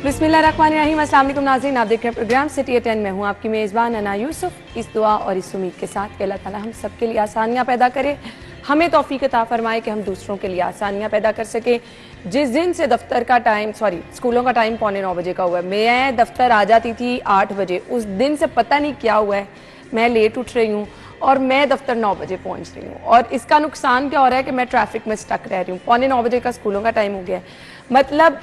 बिस्मिल्लाहिर्रहमानिर्रहीम। अस्सलाम वालेकुम नाज़रीन, आप देख रहे हैं प्रोग्राम सिटी 10 में हूँ आपकी मेज़बान अना यूसुफ। इस दुआ और इस उम्मीद के साथ कि अल्लाह ताला हम सब के लिए आसानियाँ पैदा करे, हमें तौफीक अता फरमाए कि हम दूसरों के लिए आसानियाँ पैदा कर सके। जिस दिन से दफ्तर का टाइम स्कूलों का टाइम 8:45 बजे का हुआ है, मैं दफ्तर आ जाती थी 8 बजे। उस दिन से पता नहीं क्या हुआ है, मैं लेट उठ रही हूँ और मैं दफ्तर 9 बजे पहुँच रही हूँ। और इसका नुकसान क्या हो रहा है कि मैं ट्रैफिक में स्टक रह रही हूँ। 8:45 बजे का स्कूलों का टाइम हो गया है। मतलब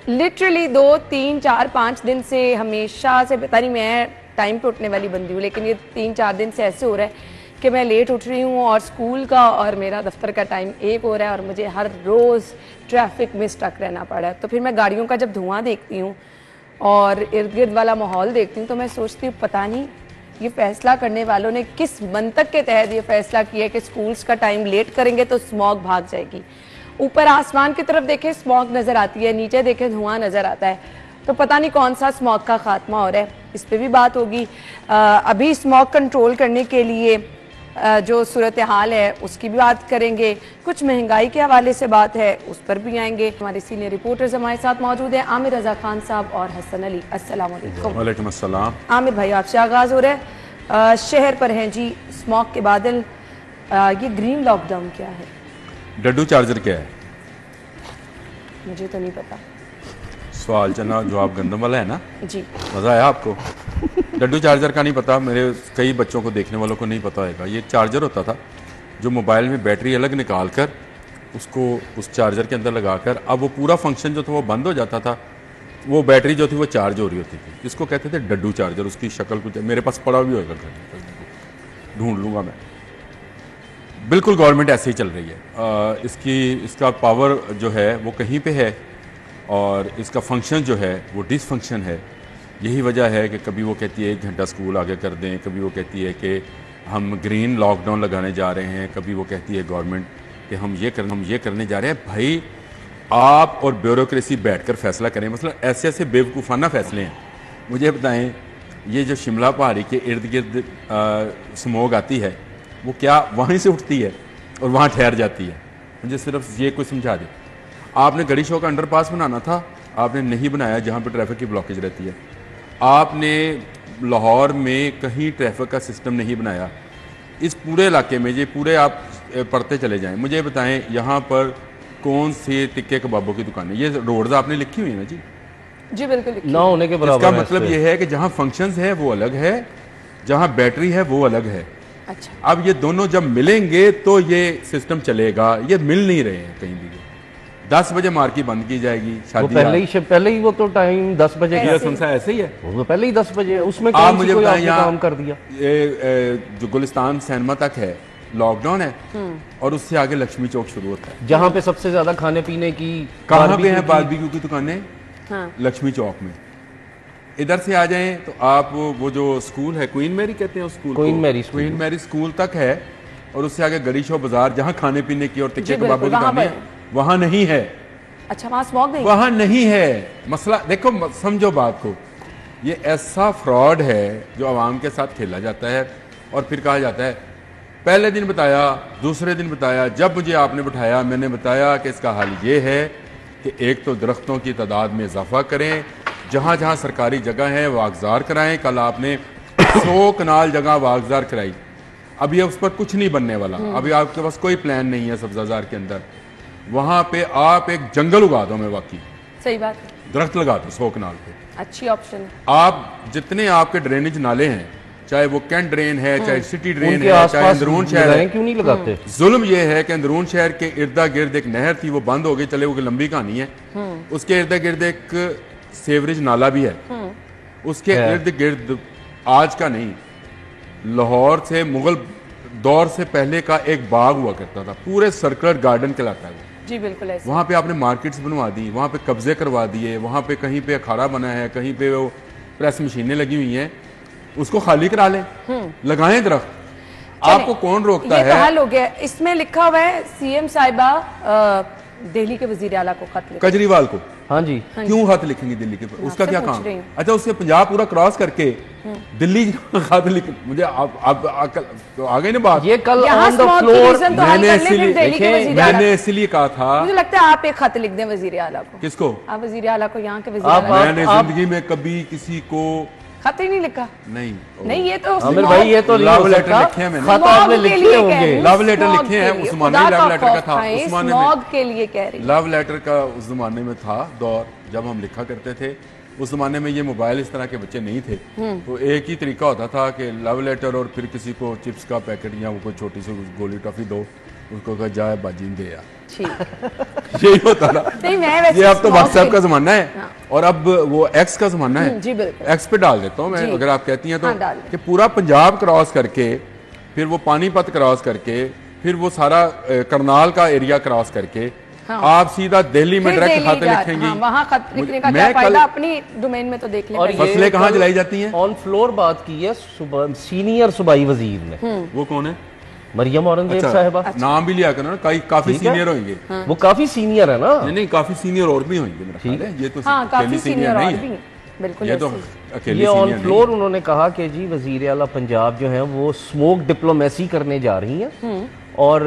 लिटरली 2, 3, 4, 5 दिन से हमेशा से, पता नहीं, मैं टाइम पे उठने वाली बंदी हूँ, लेकिन ये 3-4 दिन से ऐसे हो रहा है कि मैं लेट उठ रही हूँ और स्कूल का और मेरा दफ्तर का टाइम एक हो रहा है और मुझे हर रोज़ ट्रैफिक में स्टक रहना पड़ा है। तो फिर मैं गाड़ियों का जब धुआं देखती हूँ और इर्द गिर्द वाला माहौल देखती हूँ तो मैं सोचती हूँ पता नहीं ये फैसला करने वालों ने किस मंतक के तहत ये फैसला किया कि स्कूल्स का टाइम लेट करेंगे तो स्मॉग भाग जाएगी। ऊपर आसमान की तरफ देखें स्मॉग नज़र आती है, नीचे देखें धुआं नज़र आता है, तो पता नहीं कौन सा स्मॉग का खात्मा हो रहा है। इस पर भी बात होगी। अभी स्मॉग कंट्रोल करने के लिए जो सूरत हाल है उसकी भी बात करेंगे। कुछ महंगाई के हवाले से बात है, उस पर भी आएंगे। हमारे सीनियर रिपोर्टर्स हमारे साथ मौजूद हैं, आमिर रजा खान साहब और हसन अली। अस्सलाम वालेकुम। वालेकुम अस्सलाम। आमिर भाई, आपसे आगाज़ हो रहा है। शहर पर हैं जी स्मॉग के बादल। ये ग्रीन लॉकडाउन क्या है? डड्डू चार्जर क्या है? मुझे तो नहीं पता। सवाल चना जवाब गंदम वाला है ना जी। मज़ा आया आपको? डड्डू चार्जर का नहीं पता? मेरे कई बच्चों को, देखने वालों को नहीं पता होगा। ये चार्जर होता था जो मोबाइल में बैटरी अलग निकाल कर उसको उस चार्जर के अंदर लगाकर, अब वो पूरा फंक्शन जो था वो बंद हो जाता था, वो बैटरी जो थी वो चार्ज हो रही होती थी। इसको कहते थे डड्डू चार्जर। उसकी शक्ल कुछ मेरे पास पड़ा भी होगा, ढूंढ लूँगा मैं। बिल्कुल गवर्नमेंट ऐसे ही चल रही है। इसका पावर जो है वो कहीं पे है और इसका फंक्शन जो है वो डिसफंक्शन है। यही वजह है कि कभी वो कहती है 1 घंटा स्कूल आगे कर दें, कभी वो कहती है कि हम ग्रीन लॉकडाउन लगाने जा रहे हैं, कभी वो कहती है गवर्नमेंट कि हम ये करने जा रहे हैं। भाई, आप और ब्यूरोक्रेसी बैठकर फैसला करें। मतलब ऐसे ऐसे बेवकूफ़ाना फैसले हैं। मुझे बताएं, ये जो शिमला पहाड़ी के इर्द गिर्द स्मोग आती है वो क्या वहीं से उठती है और वहाँ ठहर जाती है? मुझे सिर्फ ये कोई समझा दे। आपने गड़ी शो का अंडरपास बनाना था, आपने नहीं बनाया जहाँ पे ट्रैफिक की ब्लॉकेज रहती है। आपने लाहौर में कहीं ट्रैफिक का सिस्टम नहीं बनाया। इस पूरे इलाके में, ये पूरे आप पढ़ते चले जाएं, मुझे बताएं यहाँ पर कौन से टिक्के कबाबों की दुकान है? ये रोड्स आपने लिखी हुई है ना जी? जी बिल्कुल ना होने के बराबर। इसका मतलब ये है कि जहाँ फंक्शंस है वो अलग है, जहाँ बैटरी है वो अलग है। अच्छा। अब ये दोनों जब मिलेंगे तो ये सिस्टम चलेगा। ये मिल नहीं रहे हैं कहीं भी। 10 बजे मार्केट बंद की जाएगी, शादी पहले ही वो तो टाइम 10 बजे का संसा ऐसे ही है। वो पहले ही 10 बजे, उसमें आप मुझे कोई बताएं, काम कर दिया। ये जो गुलिस्तान सिनेमा तक है लॉकडाउन है और उससे आगे लक्ष्मी चौक शुरू होता है, जहाँ पे सबसे ज्यादा खाने पीने की, कहाँ पे है बारबेक्यू की दुकानें? हाँ। लक्ष्मी चौक में। इधर से आ जाएं तो आप वो जो स्कूल है, क्वीन मैरी कहते हैं उस स्कूल, क्वीन मैरी स्कूल तक है और उससे आगे गड़ी शो बाजार, जहाँ खाने पीने की और टिक्के कबाबों की दुकानें हैं, वहाँ नहीं है। अच्छा, वहाँ स्मॉग नहीं? वहाँ नहीं है। मसला देखो, समझो बात को। ये ऐसा फ्रॉड है जो आवाम के साथ खेला जाता है और फिर कहा जाता है पहले दिन बताया, दूसरे दिन बताया। जब मुझे आपने बिठाया मैंने बताया कि इसका हल ये है कि एक तो दरख्तों की तादाद में इजाफा करें, जहाँ जहाँ सरकारी जगह है वागजार कराएं। कल आपने 100 कनाल जगह वागजार कराई, अभी उस पर कुछ नहीं बनने वाला। अभी आपके पास कोई प्लान नहीं है सब्जाजार के अंदर। वहाँ पे आप एक जंगल उगा दो। मैं वाकई सही बात है, दरख्त लगा दो 100 कनाल पे। अच्छी ऑप्शन है। आप जितने आपके ड्रेनेज नाले हैं, चाहे वो कैंट ड्रेन है, चाहे सिटी ड्रेन है, चाहे अंदरून शहर है, क्यों नहीं लगाते? जुल्म ये है कि अंदरून शहर के इर्दा गिर्द एक नहर थी, वो बंद हो गई, चले वो लंबी कहानी है। उसके इर्दा गिर्द एक सेवरेज नाला भी है। उसके इर्द गिर्द आज का नहीं, लाहौर से मुगल दौर से पहले का एक बाग हुआ करता था, पूरे सर्कुलर गार्डन कहलाता है। जी बिल्कुल ऐसे। वहाँ पे आपने मार्केट्स बनवा दी, वहाँ पे कब्जे करवा दिए, वहाँ पे कहीं पे अखाड़ा बना है, कहीं पे वो प्रेस मशीनें लगी हुई हैं, उसको खाली करा लें, लगाएं दरख्त। आपको कौन रोकता है? ये तो हल हो गया। इसमें लिखा हुआ है सीएम साहिबा दिल्ली के वजीर आला को खत लिखा, केजरीवाल को। हाँ जी। क्यों खत लिखेंगी दिल्ली के? उसका क्या पूछ काम? रही हूँ। अच्छा, उससे पंजाब पूरा क्रॉस करके दिल्ली खत लिख, मुझे आप तो आ गई ना बात। ये कल यहाँ ऑन द स्मॉग की फ्लोर रीजन तो हल मैंने कर ले, फिर इसीलिए दिल्ली के वजीर आला। मैंने इसीलिए कहा था। मुझे लगता है आप एक खत लिख दें वजीर आला को। किसको? आप वजीर आला को, यहाँ के वजीर आप- आला। मैंने जिंदगी में कभी किसी को खत ही नहीं लिखा। नहीं नहीं, ये तो आमिर भाई ये तो नहीं लव हो लेटर सकता। लिखे हैं मैंने। खत आपने लिखे होंगे। लव लेटर लिखे हैं, उस जमाने में लव लेटर का था, उस जमाने में स्मॉग के लिए कह रही। लव लेटर का उस जमाने में था दौर, जब हम लिखा करते थे। उस जमाने में ये मोबाइल इस तरह के बच्चे नहीं थे, तो एक ही तरीका होता था कि लव लेटर और फिर किसी को चिप्स का पैकेट या वो कोई छोटी सी गोली टॉफी दो, उसको कहा जाए बाजी दे यार, ठीक। यही होता था। नहीं, मैं वैसे ये अब तो smog व्हाट्सएप के का लिए- जमाना है। हाँ। और अब वो एक्स का जमाना है। जी बिल्कुल। एक्स पे डाल देता हूँ मैं, जी। अगर आप कहती हैं तो, हाँ, डाल दें। कि पूरा पंजाब क्रॉस करके, फिर वो पानीपत क्रॉस करके, फिर वो सारा करनाल का एरिया क्रॉस करके, हाँ। आप सीधा दिल्ली में फिर डायरेक्ट दिल्ली खत जा- लिखेंगी। हाँ, वहाँ खत लिखने का मैं क्या फायदा? कल- अपनी डोमेन में तो देख लें। और पहले। ये फसलें कहाँ कल जलाई जाती हैं? ऑन फ्लोर बात की है सीनियर सूबाई वजीर ने, वो कौन है? मरियम औरंगजेब अच्छा, साहिबा। नाम भी लिया करो ना, काफी ठीक है। सीनियर होंगे। वो काफी सीनियर है ना। नहीं नहीं, काफी सीनियर और भी होंगे मेरा ख्याल है। ये तो हाँ, काफी अकेली सीनियर और नहीं भी है। हैं। बिल्कुल ये तो ऐसे। अकेली ये ऑन सीनियर फ्लोर उन्होंने कहा कि जी वजीर आला पंजाब जो है वो स्मोक डिप्लोमेसी करने जा रही हैं और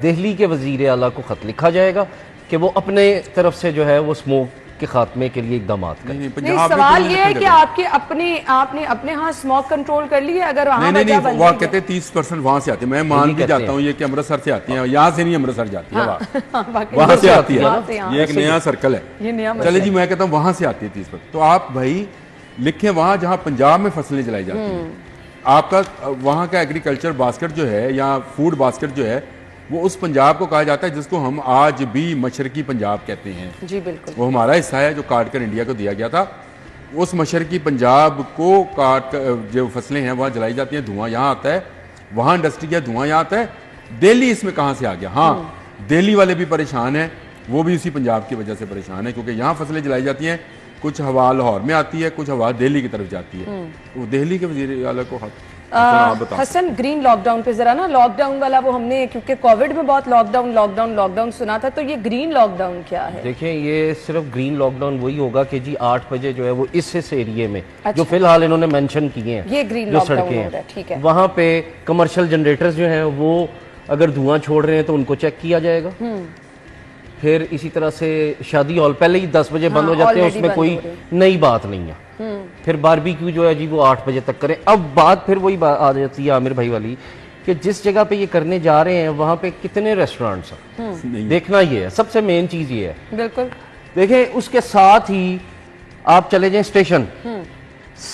दिल्ली के वजीर आला को खत लिखा जाएगा कि वो अपने तरफ से जो है वो स्मोक के खात्मे के लिए इकदाम नहीं करें। नहीं, नहीं, पंजाब में सवाल तो ये है लिखा कि जाता आपके आपने अपने यहाँ स्मॉग कंट्रोल कर लिया, अगर वहाँ नहीं नहीं वजह नहीं, बन वो रही है। कहते हैं 30% वहां से आती है। मैं मान भी कहते जाता हैं। हूँ ये कि अमृतसर से आती है, यहाँ से नहीं अमृतसर जाती है, बाकी वहां से वहाँ आती है। वहाँ से यहाँ। ये एक नया सर्कल है। ये नया चले जी, मैं कहता हूँ वहां से आती है 30%। तो आप भाई लिखें वहां जहां पंजाब में फसलें जलाई जाती हैं, आपका वहां का एग्रीकल्चर बास्केट जो है या फूड बास्केट जो है, वो उस पंजाब को कहा जाता है जिसको हम आज भी मशरकी पंजाब कहते हैं। जी बिल्कुल। वो हमारा हिस्सा है जो काट कर इंडिया को दिया गया था। उस मशरकी पंजाब को काट कर जो फसलें हैं वहाँ जलाई जाती हैं, धुआं यहाँ आता है, वहाँ इंडस्ट्री का धुआं यहाँ आता है। दिल्ली इसमें कहाँ से आ गया? हाँ, दिल्ली वाले भी परेशान हैं, वो भी उसी पंजाब की वजह से परेशान है, क्योंकि यहाँ फसलें जलाई जाती हैं, कुछ हवा लाहौर में आती है, कुछ हवा दिल्ली की तरफ जाती है। तो दिल्ली के वजीर आला को आप बता। हसन, ग्रीन लॉकडाउन पे जरा ना, लॉकडाउन वाला वो हमने, क्योंकि कोविड में बहुत लॉकडाउन सुना था, तो ये ग्रीन लॉकडाउन क्या है? देखिए ये सिर्फ ग्रीन लॉकडाउन वही होगा कि जी 8 बजे जो है वो इस एरिया में अच्छा। जो फिलहाल इन्होंने मेंशन किए हैं, ये ग्रीन जो लॉकडाउन सड़कें हो रहा है, ठीक है। हैं, वहाँ पे कमर्शियल जनरेटर्स जो हैं वो अगर धुआं छोड़ रहे हैं तो उनको चेक किया जाएगा। फिर इसी तरह से शादी हॉल पहले ही 10 बजे बंद हो जाते हैं, already उसमें बंद कोई हो रहे नई बात नहीं है। फिर बारबेक्यू जो है जी वो 8 बजे तक करें। अब बात फिर वही बात आ जाती है आमिर भाई वाली कि जिस जगह पे ये करने जा रहे हैं वहाँ पे कितने रेस्टोरेंट्स हैं, देखना ये है, सबसे मेन चीज ये है। बिल्कुल। देखें उसके साथ ही आप चले जाएं स्टेशन,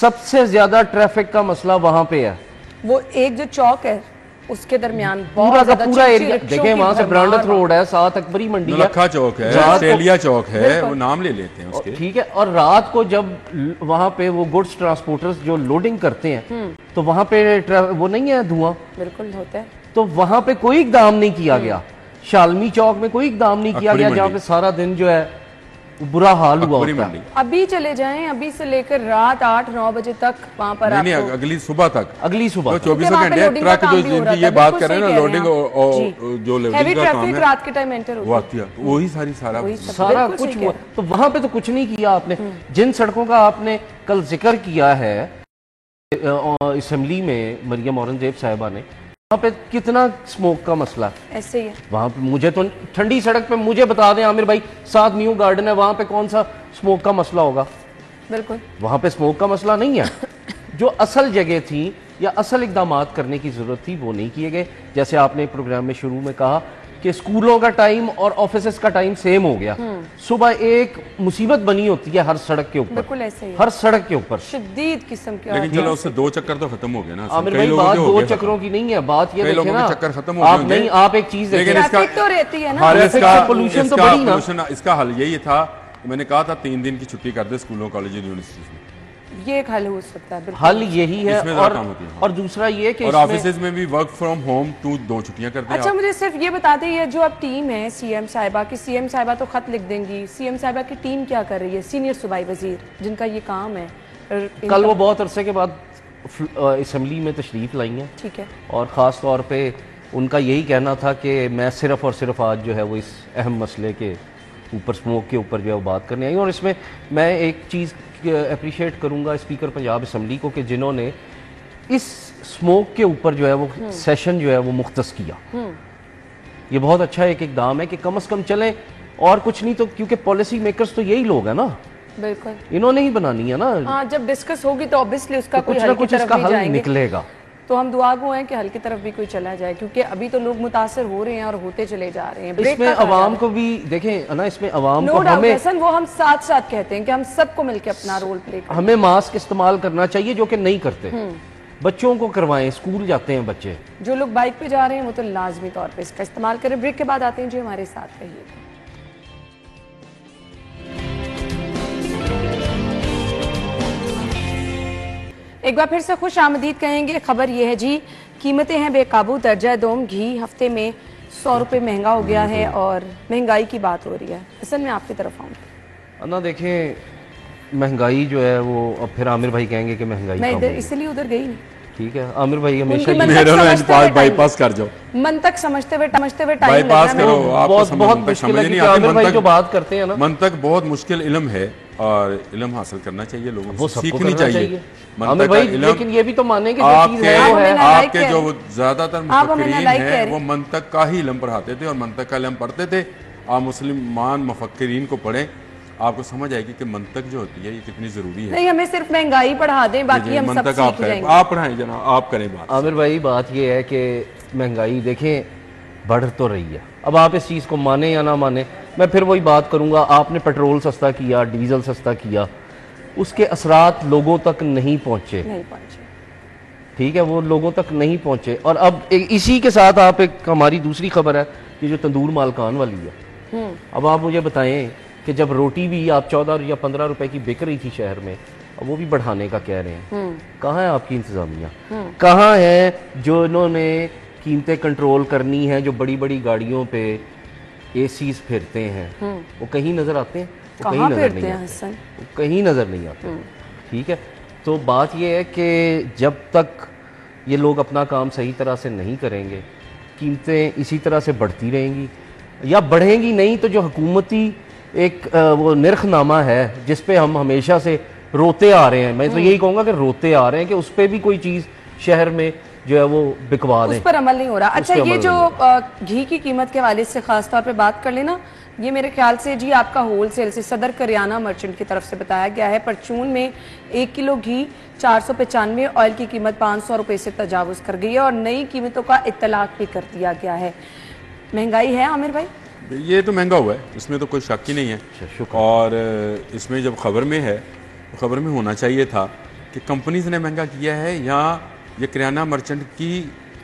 सबसे ज्यादा ट्रैफिक का मसला वहां पे है। वो एक जो चौक है उसके दरमियान पूरा बहुत का ज्यादा पूरा चिप्सी एरिया रिक्शों देखें, की वहां से भरमार ब्रांडथ रोड है, साथ अकबरी मंडी है, नौलखा चौक है, रात को- ऑस्ट्रेलिया चौक है, बिल्कुल। वो नाम ले लेते हैं उसके। ठीक है। और रात को जब वहां पे वो गुड्स ट्रांसपोर्टर्स जो लोडिंग करते हैं तो वहां पे वो नहीं है धुआं, बिल्कुल होता है। तो वहां पे कोई इकदाम नहीं किया गया। शालमी चौक में कोई इकदाम नहीं किया अकबरी गया जहाँ मंडी। पे सारा दिन जो है वो बुरा हाल हुआ अकबरी होता मंडी। है। अभी चले जाएं, अभी से लेकर रात 8-9 बजे तक वहां पर नहीं नहीं, आपको अगली सुबह तक अगली तो सुबह 24 वहाँ पे घंटे लोडिंग का ट्रक काम जो भी हो रहा जिनकी था, ये बात बिल्कुल कर रहे हैं सही ना, कह रहे लोडिंग हैं आप। और जी। जो हैवी लोडिंग का काम ट्रैफिक है रात के टाइम एंटर वो होता आती है, तो वही सारा वही सब। सारा बिल्कुल कुछ सही हुआ। कह रहे तो वहां पे तो कुछ नहीं किया आपने। जिन सड़कों का आपने कल जिक्र किया है असेंबली में मरियम औरंगजेब साहिबा ने, वहां पे कितना स्मोक का मसला है। हैं। ऐसे ही है। वहां पे मुझे तो ठंडी सड़क पे मुझे बता दें आमिर भाई, साथ न्यू गार्डन है, वहां पे कौन सा स्मोक का मसला होगा? बिल्कुल। वहां पे स्मोक का मसला नहीं है। जो असल जगह थी या असल इकदाम करने की जरूरत थी वो नहीं किए गए। जैसे आपने प्रोग्राम में शुरू में कहा कि स्कूलों का टाइम और ऑफिस का टाइम सेम हो गया। सुबह एक मुसीबत बनी होती है हर सड़क के ऊपर, बिल्कुल ऐसे ही है। हर सड़क के ऊपर। शदीद किस्म के लेकिन चलो उससे 2 चक्कर तो खत्म हो गए ना। आमिर कई भाई लोगों बात के हो 2 गए चक्करों की नहीं है, बात ये कई देखें लोगों ना के चक्कर खत्म हो आप गए नहीं, आप एक चीज लेकिन देखें, इसका ट्रैफिक तो रहती है ना। हल ट्रैफिक इसका से pollution तो इसका बड़ी ना। pollution- इसका हल यही था, मैंने कहा था 3 दिन की छुट्टी कर दे स्कूलों कॉलेज यूनिवर्सिटीज में। ये एक हल हो सकता है। बिल्कुल। हल यही है। इसमें ज़रा काम होती है। और दूसरा ये कि और इसमें- ऑफिसेज में भी वर्क फ्रॉम होम 2 छुट्टियां कर दें अच्छा, आप। मुझे सिर्फ ये बता दें, ये जो अब टीम है सीएम साहिबा की, सीएम साहिबा तो खत लिख देंगी, सीएम साहिबा की टीम क्या कर रही है? सीनियर सूबाई वजीर जिनका ये काम है, कल वो बहुत अरसे के बाद असेंबली में तशरीफ लाई हैं ठीक है। और ख़ास तौर पे उनका यही कहना था कि मैं सिर्फ और सिर्फ आज जो है वो इस अहम मसले के ऊपर स्मोक के ऊपर जो है वो बात करने आई। और इसमें मैं एक चीज़ अप्रिशिएट करूंगा स्पीकर पंजाब असम्बली को कि जिन्होंने इस स्मोक के ऊपर जो है वो सेशन जो है वो मुख्तस किया। ये बहुत अच्छा एक इकदाम है कि कम से कम चलें, और कुछ नहीं तो, क्योंकि पॉलिसी मेकर्स तो यही लोग हैं ना, बिल्कुल इन्होंने ही बनानी है ना। हाँ, जब डिस्कस होगी तो ऑब्वियसली उसका तो कोई कुछ हल ना की कुछ तरफ इसका भी हल जाएंगे। निकलेगा। तो हम दुआ गो हैं कि हल की तरफ भी कोई चला जाए, क्योंकि अभी तो लोग मुतासर हो रहे हैं और होते चले जा रहे हैं। इसमें अवाम को भी देखें ना, इसमें अवाम को नो डाउट हमें हसन, वो हम साथ साथ कहते हैं कि हम सबको मिलकर अपना रोल प्ले करें। हमें मास्क इस्तेमाल करना चाहिए, जो कि नहीं करते। बच्चों को करवाएं, स्कूल जाते हैं बच्चे। जो लोग बाइक पे जा रहे हैं वो तो लाजमी तौर पे इसका इस्तेमाल करें। ब्रेक के बाद आते हैं जी, हमारे साथ रहिए। एक बार फिर से खुश आमदीद कहेंगे। खबर यह है जी, कीमतें हैं बेकाबू, दर्जा दोम घी हफ्ते में 100 रुपये महंगा हो गया है और महंगाई की बात हो रही है। असल में आपकी तरफ आऊँ ना, देखें महंगाई जो है वो, अब फिर आमिर भाई कहेंगे कि महंगाई मैं कम इधर हुई। इसलिए उधर गई नहीं। ठीक है, आमिर भाई हमेशा उनकी ही मंतक समझते हुए बाईपास कर जाओ, मन तक समझते हुए टाइम बाईपास लगना करो। है। आपको बहुत बहुत मंतक मुश्किल समझ है, नहीं क्योंकि आती। आमिर भाई जो मंतक बात करते हैं ना, मंतक बहुत मुश्किल इल्म है और इल्म हासिल करना चाहिए, लोगों वो को सबको सीखनी करना चाहिए। आमिर मंतक का भाई, इल्म लेकिन ये भी तो माने कि जो चीज आपके है वो है। आपके जो ज्यादातर आप हमें मुफक्किरीन नालायक कह हैं रहे वो मंतक का ही इल्म पढ़ाते थे और मंतक का इल्म पढ़ते थे। आप मुसलमान मुफक्किरीन को पढ़ें, आपको समझ आएगी कि मंतक जो होती है ये कितनी जरूरी है। नहीं, हमें सिर्फ महंगाई पढ़ा दें, बाकी हम सब मंतक आप सीख करें, जाएंगे। आप पढ़ाएं जनाब, आप करें बात। आमिर भाई बात ये है कि महंगाई देखें बढ़ तो रही है। अब आप इस चीज़ को माने या ना माने, मैं फिर वही बात करूंगा, आपने पेट्रोल सस्ता किया, डीजल सस्ता किया, उसके असरात लोगों तक नहीं पहुंचे। नहीं पहुंचे। ठीक है, वो लोगों तक नहीं पहुंचे। और अब इसी के साथ आप एक हमारी दूसरी खबर है कि जो तंदूर मालकान वाली है। अब आप मुझे बताएं कि जब रोटी भी आप 14 या 15 रुपए की बिक रही थी शहर में, अब वो भी बढ़ाने का कह रहे हैं। कहाँ है आपकी इंतजामिया? कहाँ है जो इन्होंने कीमतें कंट्रोल करनी है? जो बड़ी बड़ी गाड़ियों पे एसीज फिरते हैं, वो कहीं नजर आते हैं? वो कहीं कहाँ नजर फिरते नहीं हैं आते, हसन? वो कहीं नजर नहीं आते। ठीक है, तो बात ये है कि जब तक ये लोग अपना काम सही तरह से नहीं करेंगे, कीमतें इसी तरह से बढ़ती रहेंगी या बढ़ेंगी नहीं। तो जो हुकूमती एक वो निर्खनामा है जिस पे हम हमेशा से रोते आ रहे हैं, मैं तो यही कहूँगा कि रोते आ रहे हैं कि उस पर भी कोई चीज़ शहर में जो है वो बिकवा दें। उस पर अमल नहीं हो रहा। उस अच्छा, पे ये अमल जो घी की कीमत के हवाले से खास तौर पे बात कर लेना, ये मेरे ख्याल से जी आपका होलसेल से सदर करियाना मर्चेंट की तरफ से बताया गया है। परचून में 1 किलो घी 495, ऑयल की कीमत 500 रुपए से तजावुज कर गई है और नई कीमतों का इत्तलाक भी कर दिया गया है। महंगाई है आमिर भाई? ये तो महंगा हुआ है, इसमें तो कोई शक ही नहीं है। और इसमें जब खबर में है तो खबर में होना चाहिए था कि कंपनीज ने महंगा किया है या ये किराना मर्चेंट की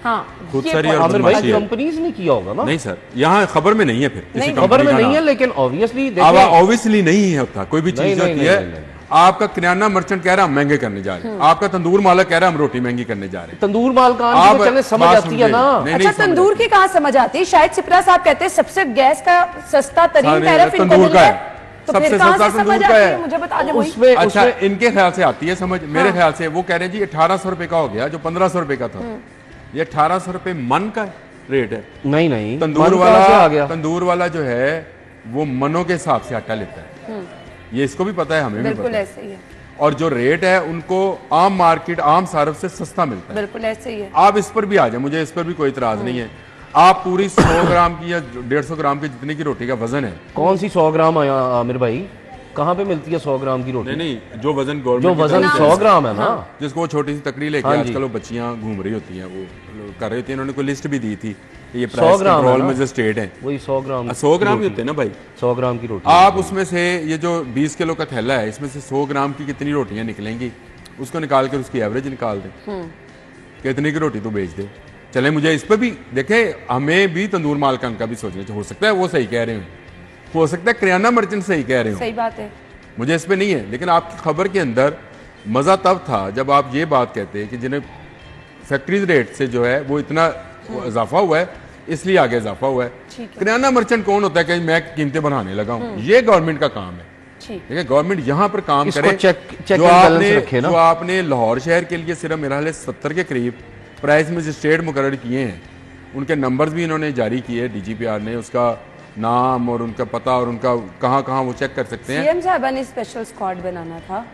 हाँ, खुद ये सारी और आमिर भाई बदमाशी है। कंपनीज ने किया होगा ना? नहीं सर, यहाँ खबर में नहीं है। फिर किसी नहीं, कंपनी खबर में का नहीं नाम। है, लेकिन ऑब्वियसली अब ऑब्वियसली नहीं होता, कोई भी नहीं, चीज नहीं, होती नहीं, है। नहीं, नहीं। आपका किराना मर्चेंट कह रहा हम महंगे करने जा रहे हैं, आपका तंदूर मालक कह रहा हम रोटी महंगी करने जा रहे हैं। तंदूर मालकान की आप तो चले समझ बात आती है ना। समझे। नहीं, अच्छा, समझ तंदूर आती। की कहाँ समझ आती है? शायद सिपरा साहब कहते हैं सबसे गैस का सस्ता तरीन सारे टैरिफ इनको तंदूर मिल का है, है। तो सबसे फिर कहाँ सस्ता से समझ तंदूर का आती है। है? मुझे बता दे वही। उसमें अच्छा, उसमें इनके ख्याल से आती है समझ। मेरे ख्याल से वो कह रहे हैं जी 1800 रुपए का हो गया जो 1500 रुपए का था। ये 1800 रुपए मन का रेट है। नहीं नहीं, तंदूर मन कहाँ से आ वाला गया? तंदूर वाला जो है वो मनों के हिसाब से आटा लेता है। ये इसको भी पता है, हमें भी बिल्कुल पता है। ऐसे ही है, और जो रेट है उनको आम मार्केट आम सारफ से सस्ता मिलता है। बिल्कुल ऐसे ही है। आप इस पर भी आ जाए, मुझे इस पर भी कोई इतराज नहीं है। आप पूरी 100 ग्राम की या 150 ग्राम की जितने की रोटी का वजन है, कौन सी 100 ग्राम आया आमिर भाई? कहाँ पे मिलती है 100 ग्राम की रोटी? नहीं जो वजन जो गवर्नमेंट वजन 100 ग्राम है ना, जिसको वो छोटी सी तकड़ी लेके हाँ जी। आजकल वो बच्चियां घूम रही होती हैं, वो कर रही होती हैं। उन्होंने कोई लिस्ट भी दी थी कि ये 100 प्राइस ग्राम है कंट्रोल ना? में जो स्टेट है, वही 100 ग्राम 100 ग्राम ही होते हैं ना भाई। 100 ग्राम की रोटी। आप उसमें से ये जो 20 किलो का थैला है, इसमें से 100 ग्राम की कितनी रोटियां निकलेंगी, उसको निकाल कर उसकी एवरेज निकाल दें, कितनी की रोटी तो बेच दे। चले, मुझे इस पर भी देखे, हमें भी तंदूर मालकान का भी सोचना चाहिए। हो सकता है वो सही कह रहे हो सकता है किराना मर्चेंट सही कह रहे हो, सही बात है। मुझे इस पे नहीं है। लेकिन आपकी खबर के अंदर मजा तब था जब आप ये बात कहते हैं कि जिन्हें फैक्ट्रीज रेट से जो है वो इतना इजाफा हुआ है, इसलिए आगे इजाफा हुआ है। किराना मर्चेंट कौन होता है कि मैं कीमतें बढ़ाने लगा हूं? ये गवर्नमेंट का काम है। ठीक, देखिए, गवर्नमेंट यहाँ पर काम इसको करे। चेक जो एंड आपने बैलेंस रखे ना। जो आपने लाहौर शहर के लिए सिर्फ मेरा हाल 70 के करीब प्राइस में स्टेट मुकर्रर किए हैं, उनके नंबर्स भी इन्होंने जारी किए, DGPR ने उसका नाम और उनका पता और उनका कहाँ कहाँ वो चेक कर सकते हैं। सीएम साहब ने स्पेशल स्क्वाड बनाना था,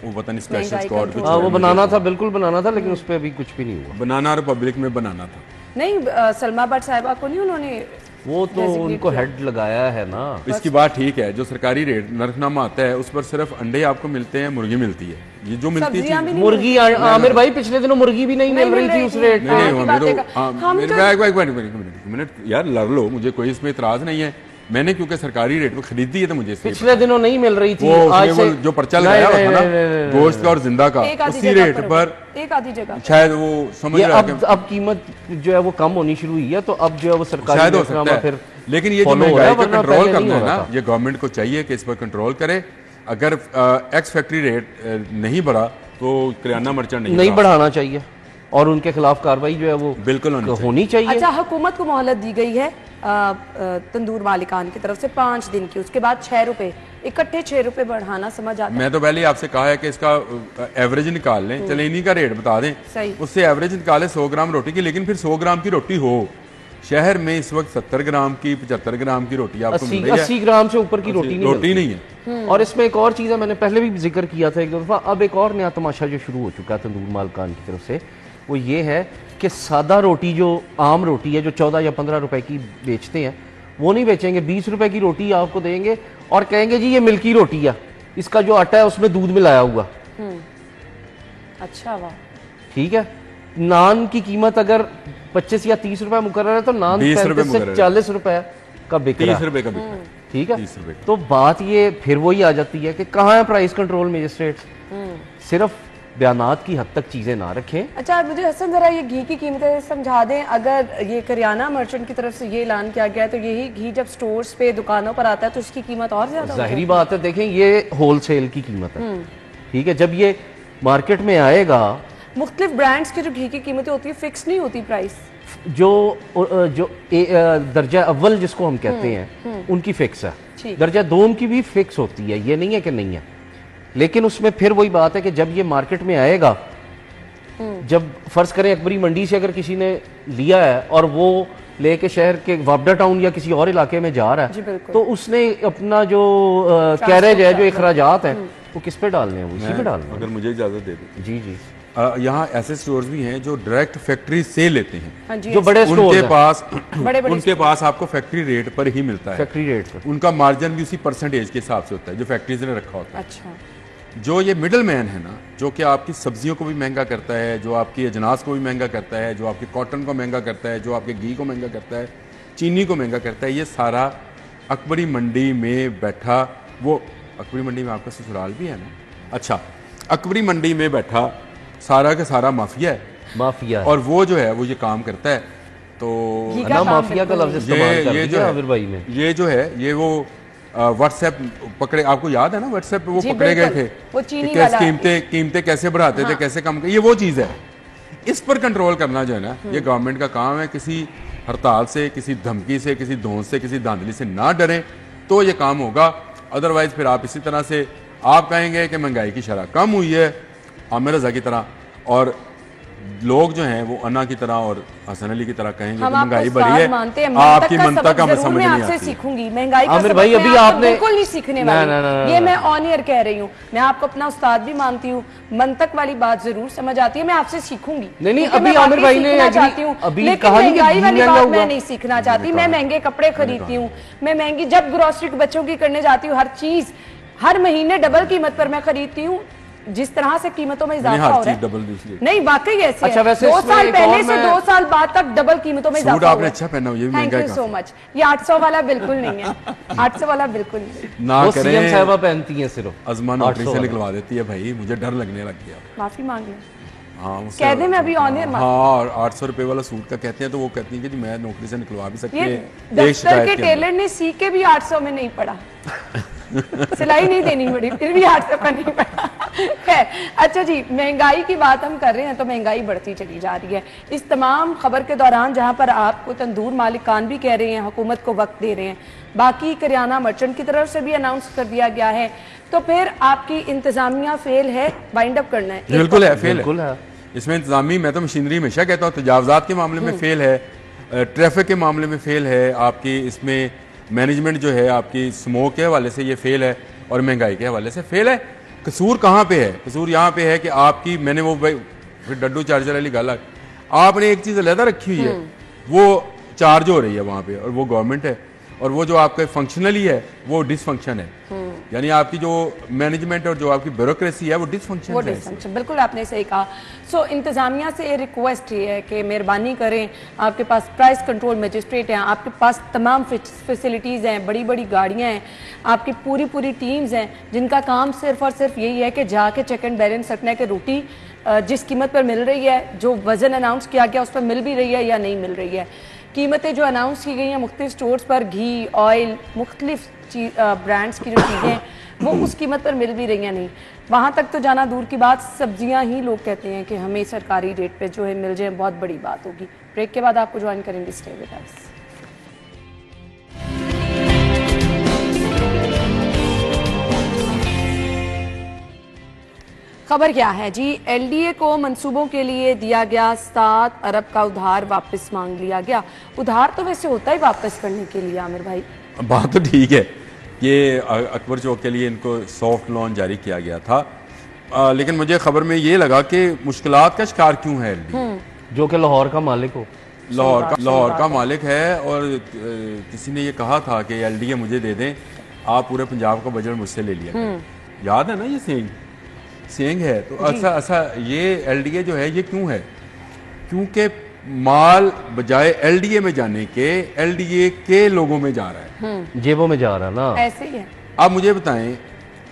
वो पता नहीं स्पेशल महंगाई स्क्वाड कंट्रोल। कुछ हाँ, वो बनाना था, बिल्कुल बनाना था, लेकिन उस पर अभी कुछ भी नहीं हुआ। बनाना रिपब्लिक में बनाना था। नहीं सलमा भट्ट साहिबा को नहीं उन्होंने वो तो designate उनको किया। हेड लगाया है ना। इसकी बात ठीक है, जो सरकारी रेट नरखनामा आता है उस पर सिर्फ अंडे आपको मिलते हैं, मुर्गी मिलती है, ये जो मिलती है सब्जियां चीज़- भी नहीं मुर्गी आमिर भाई पिछले दिनों मुर्गी भी नहीं मिल रही थी उस रेट नहीं नहीं की वो बातें मेरे कर- हम मेरे तो- एक मिनट यार लड़ लो, मुझे कोई इसमें इतराज नहीं है। मैंने क्योंकि सरकारी रेट पे खरीदी है तो मुझे इसलिए पिछले दिनों नहीं मिल रही थी। वो आज उसने से वो जो पर्चा नहीं, लगाया नहीं, हुआ था नहीं, नहीं, ना नहीं, गोश्त का और जिंदा का, एक आधी उसी जगह रेट पर एक आधी जगह शायद वो समझ ये रहा है कि अब कीमत जो है वो कम होनी शुरू हुई है, तो अब जो है वो सरकारी शायद हो रेटनामा सकता है, फिर लेकिन ये जो follow हो रहा महंगाई है, का वरना कंट्रोल पहले नहीं करना है हो रहा ना, था। ये गवर्नमेंट को चाहिए कि इस पर कंट्रोल करे। अगर एक्स फैक्ट्री रेट नहीं बढ़ा तो किराना मर्चेंट नहीं बढ़ाना चाहिए और उनके खिलाफ कार्रवाई जो है वो बिल्कुल होनी चाहिए। अच्छा, हुकूमत को मोहलत दी गई है तंदूर मालिकान की तरफ से 5 दिन की, उसके बाद 6 रुपए, इकट्ठे 6 रुपए बढ़ाना समझ आता है। मैं तो पहले ही आपसे कहा है कि इसका एवरेज निकाल लें, चले इन्हीं का रेट बता दें, सही। उससे एवरेज निकालें 100 ग्राम रोटी की, लेकिन फिर 100 ग्राम की रोटी हो। शहर में इस वक्त 70 ग्राम की 75 ग्राम की रोटी आपको मिल रही है, 80 ग्राम से ऊपर की रोटी नहीं रोटी मिलती। नहीं है। और इसमें एक और चीज़ है, मैंने पहले भी जिक्र किया था एक दो दफा, अब एक और नया तमाशा जो शुरू हो चुका है तंदूर मालकान की तरफ से, वो ये है कि सादा रोटी जो आम रोटी है जो 14 या 15 रुपए की बेचते हैं, वो नहीं बेचेंगे। 20 रुपए की रोटी आपको देंगे और कहेंगे जी ये मिल्की रोटी है, इसका जो आटा है उसमें दूध मिलाया हुआ। अच्छा, वाह। ठीक है, नान की कीमत अगर 25 या 30 रुपए मुकर्रर है तो नान 20 रुपए 35 से मुकर्रर है। 40 रुपए का बिक रहा 30 है। रुपए का बिकता है। ठीक है, 30 रुपए का। तो बात ये फिर वही आ जाती है कि कहाँ है प्राइस कंट्रोल मजिस्ट्रेट। सिर्फ बयानात की हद तक चीजें ना रखें। अच्छा, मुझे हसन जरा ये घी की कीमतें समझा दें। अगर ये करियाना मर्चेंट की तरफ से ये ऐलान किया गया है तो यही घी जब स्टोर्स पे दुकानों पर आता है तो इसकी कीमत और ज्यादा जाहिरी बात है, देखें ये होलसेल की कीमत है। ठीक है, जब ये मार्केट में आएगा, मुख्तलिफ ब्रांड्स की जो घी की कीमतें होती है फिक्स नहीं होती प्राइस। जो दर्जा अव्वल जिसको हम कहते हैं उनकी फिक्स है, ठीक। दर्जा दोम की भी फिक्स होती है, ये नहीं है कि नहीं है। लेकिन उसमें फिर वही बात है कि जब ये मार्केट में आएगा, जब फर्ज करें अकबरी मंडी से अगर किसी ने लिया है और वो लेके शहर के वापडा टाउन या किसी और इलाके में जा रहा जी, है, बिल्कुल। तो उसने अपना जो कैरेज है, जो अखराजात है, वो किस पे डालने हैं? वो इसी पे डालने हैं। अगर मुझे इजाजत दे दो, जी जी, यहाँ ऐसे स्टोर्स भी हैं जो डायरेक्ट फैक्ट्री से लेते हैं, हाँ जी, जो बड़े स्टोर उनके पास बड़े-बड़े उनके पास आपको फैक्ट्री रेट पर ही मिलता है। फैक्ट्री रेट पे। उनका मार्जिन भी उसी परसेंटेज के हिसाब से होता है जो फैक्ट्रीज ने रखा होता है। अच्छा, जो ये मिडल मैन है ना, जो कि आपकी सब्जियों को भी महंगा करता है, जो आपकी अजनास को भी महंगा करता है, जो आपके कॉटन को महंगा करता है, जो आपके घी को महंगा करता है, चीनी को महंगा करता है, ये सारा अकबरी मंडी में बैठा, वो अकबरी मंडी में आपका ससुराल भी है ना, अच्छा, अकबरी मंडी में बैठा सारा का सारा माफिया है, माफिया है। और वो जो है वो ये काम करता है। तो घी का ना काम माफिया का बिल्कुल लफ्ज इस्तेमाल कर ये जो दिया है आमिर भाई ने। ये जो है ये वो व्हाट्सएप पकड़े, आपको याद है ना व्हाट्सएप पे वो जी, पकड़े गए बिल्कुल। थे वो कि चीनी कैसे वाला। कीमतें कैसे बढ़ाते थे, कैसे कम, ये वो चीज़ है। इस पर कंट्रोल करना जो है ना, ये गवर्नमेंट का काम है। किसी हड़ताल से, किसी धमकी से, किसी धौंस से, किसी धांधली से ना डरें तो ये काम होगा। अदरवाइज फिर आप इसी तरह से आप कहेंगे कि महंगाई की शरह कम हुई है आमिर रजा की तरह, और लोग जो हैं वो अन्ना की तरह और हसन अली की तरह कहेंगे कि हम महंगाई आपको बढ़ी उस्ताद है, मानते हैं। आपकी मंतक मनता का सबक जरूर समझ मैं नहीं आपसे आती। सीखूंगी। महंगाई का आमिर सबक भाई, मैं अभी आपको आपने- बिल्कुल नहीं सीखने ना, वाली। ना, ना, ना, ये ना। मैं ऑन ईयर कह रही हूँ। मैं आपको अपना उस्ताद भी मानती हूँ, मंतक वाली बात जरूर समझ आती है, मैं आपसे सीखूंगी। नहीं, क्योंकि अभी मैं आमिर वाकई भाई ने सीखना अभी- चाहती हूँ, अभी लेकिन कहा नहीं कि महंगाई घी वाली महंगा बात हुआ। मैं नहीं सीखना चाहती। मैं महंगे कपड़े खरीदती हूँ, मैं महंगी जब ग्रोसरी बच्चों की करने जाती हूँ, हर चीज हर महीने डबल कीमत पर मैं खरीदती हूँ। जिस तरह से कीमतों में इजाफा हर हो रहा चीज है, डबल दूसरी। नहीं वाकई ऐसे अच्छा, है। वैसे 2 इसमें साल एक पहले और से मैं- 2 साल बाद तक डबल कीमतों में सूट इजाफा आपने हुआ है। अच्छा पहना हुआ, ये भी थैंक महंगा यू है सो मच। ये 800 वाला बिल्कुल नहीं है, 800 वाला बिल्कुल नहीं है। ना वो सीएम करें, साहबा पहनती हैं सिर्फ। अजमा नौकरी 800 से वाला। निकलवा देती है भाई, मुझे डर लगने लग गया। माफी मांग लें, हाँ उससे- कह दें मैं अभी ऑन एयर हाँ, और 800 रुपए वाला सूट का कहते हैं तो वो कहती है कि जी मैं नौकरी से निकलवा भी सकती ये है एक दफ्तर शिकायत के के अंदर। टेलर ने सी के भी 800 में नहीं पड़ा। सिलाई नहीं देनी पड़ी, फिर भी 800 का नहीं पड़ा। खैर, अच्छा जी, महंगाई की बात हम कर रहे हैं तो महंगाई बढ़ती चली जा रही है। इस तमाम खबर के दौरान जहां पर आपको तंदूर मालिकान भी कह रहे हैं, हुकूमत को वक्त दे रहे हैं, बाकी करियाना मर्चेंट की तरफ से भी अनाउंस कर दिया गया है, तो फिर आपकी इंतजामिया फेल है, वाइंड अप करना है। बिल्कुल है, फेल बिल्कुल है है। इसमें इंतजामी। मैं तो मशीनरी हमेशा कहता हूँ, तजावजात के मामले में फेल है, ट्रैफिक के मामले में फेल है, आपकी इसमें मैनेजमेंट जो है आपकी स्मोक के हवाले से ये फेल है और महंगाई के हवाले से फेल है। कसूर कहाँ पे है? कसूर यहाँ पे है कि आपकी, मैंने वो फिर डड्डू चार्जर वाली गल, आपने एक चीज़ अलहदा रखी हुई है, वो चार्ज हो रही है वहाँ पे, और वो गवर्नमेंट है, और वो जो आपका फंक्शनली है वो डिसफंक्शन है। यानी आपकी जो मैनेजमेंट और जो आपकी ब्यूरोक्रेसी है वो डिसफंक्शन है। डिसफंक्शन, बिल्कुल आपने सही कहा। सो इंतजामिया से ये रिक्वेस्ट ये है कि मेहरबानी करें, आपके पास प्राइस कंट्रोल मजिस्ट्रेट हैं, आपके पास तमाम फैसिलिटीज़ हैं, बड़ी बड़ी गाड़ियाँ हैं, आपकी पूरी पूरी टीम्स हैं जिनका काम सिर्फ और सिर्फ यही है कि जाके चेक एंड बैलेंस रखना है कि रोटी जिस कीमत पर मिल रही है, जो वजन अनाउंस किया गया उस पर मिल भी रही है या नहीं मिल रही है। कीमतें जो अनाउंस की गई हैं मुख्तलिफ स्टोर्स पर, घी, ऑयल, मुख्तलिफ ब्रांड्स की जो चीज़ें वो उस कीमत पर मिल भी रही हैं नहीं, वहाँ तक तो जाना दूर की बात, सब्जियां ही लोग कहते हैं कि हमें सरकारी रेट पे जो है मिल जाए, बहुत बड़ी बात होगी। ब्रेक के बाद आपको ज्वाइन करेंगे, स्टे विद अस। खबर क्या है जी? एलडीए को मंसूबों के लिए दिया गया 7 अरब का उधार वापस मांग लिया गया। उधार तो वैसे होता ही वापस करने के लिए, आमिर भाई। बात तो ठीक है, ये अकबर चौक के लिए इनको सॉफ्ट लोन जारी किया गया था, लेकिन मुझे खबर में ये लगा कि मुश्किलात का शिकार क्यों है एलडीए, जो कि लाहौर का मालिक हो, लाहौर का मालिक है। और किसी ने ये कहा था कि एलडीए मुझे दे दें, आप पूरे पंजाब का बजट मुझसे ले लिया। याद है ना ये सेंग है। तो ऐसा ये एलडीए जो है ये क्यों है? क्योंकि माल बजाय एलडीए में जाने के एलडीए के लोगों में जा रहा है, जेबों में जा रहा है ना, ऐसे ही है। आप मुझे बताएं,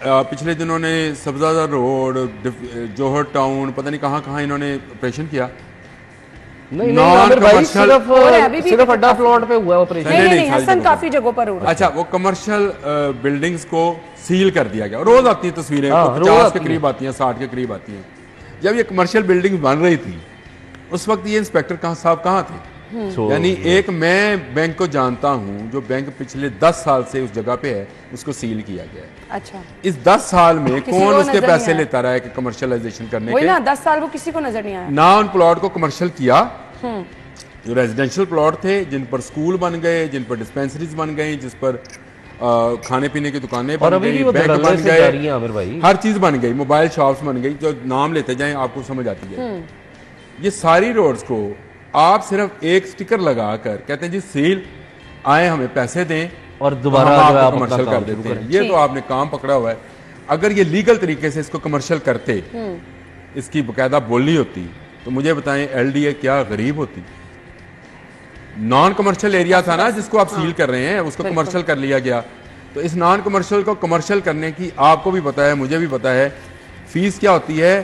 पिछले दिनों ने सब्जादा रोड, जौहर टाउन, पता नहीं कहाँ कहाँ इन्होंने ऑपरेशन किया। नहीं आमिर भाई, सिर्फ अड्डा प्लॉट पे हुआ ऑपरेशन। नहीं, हसन काफी जगहों पर हो रहा है। अच्छा, वो कमर्शियल बिल्डिंग्स को सील कर दिया गया। रोज आती हैं तस्वीरें, 50 के करीब आती हैं, 60 के करीब आती हैं। जब ये कमर्शियल बिल्डिंग बन रही थी उस वक्त ये इंस्पेक्टर साहब कहाँ थे? यानी एक मैं बैंक को जानता हूँ जो बैंक पिछले 10 साल से उस जगह पे है, उसको सील किया गया है। अच्छा, इस 10 साल में कौन उसके पैसे लेता रहा है कि कमर्शियलाइजेशन करने के? ना 10 साल वो किसी को नजर नहीं आया ना उन प्लॉट को कमर्शियल किया। जो रेजिडेंशियल प्लॉट थे, जिन पर स्कूल बन गए, जिन पर डिस्पेंसरीज बन गई, जिस पर खाने पीने की दुकानें बन गई, बैंक बन गए, हर चीज बन गई, मोबाइल शॉप्स बन गई, जो नाम लेते जाएं आपको समझ आती है। ये सारी रोड्स को आप सिर्फ एक स्टिकर लगाकर कहते हैं जी सील, आए हमें पैसे दें और दोबारा आप कमर्शियल कर देते हैं। ये तो आपने काम पकड़ा हुआ है। अगर ये लीगल तरीके से इसको कमर्शियल करते, इसकी बकायदा बोली होती, तो मुझे बताएं एलडीए क्या गरीब होती? नॉन कमर्शियल एरिया था ना जिसको आप सील कर रहे हैं, उसको कमर्शियल कर लिया गया। तो इस नॉन कमर्शियल को कमर्शियल करने की आपको भी पता है, मुझे भी पता है, फीस क्या होती है?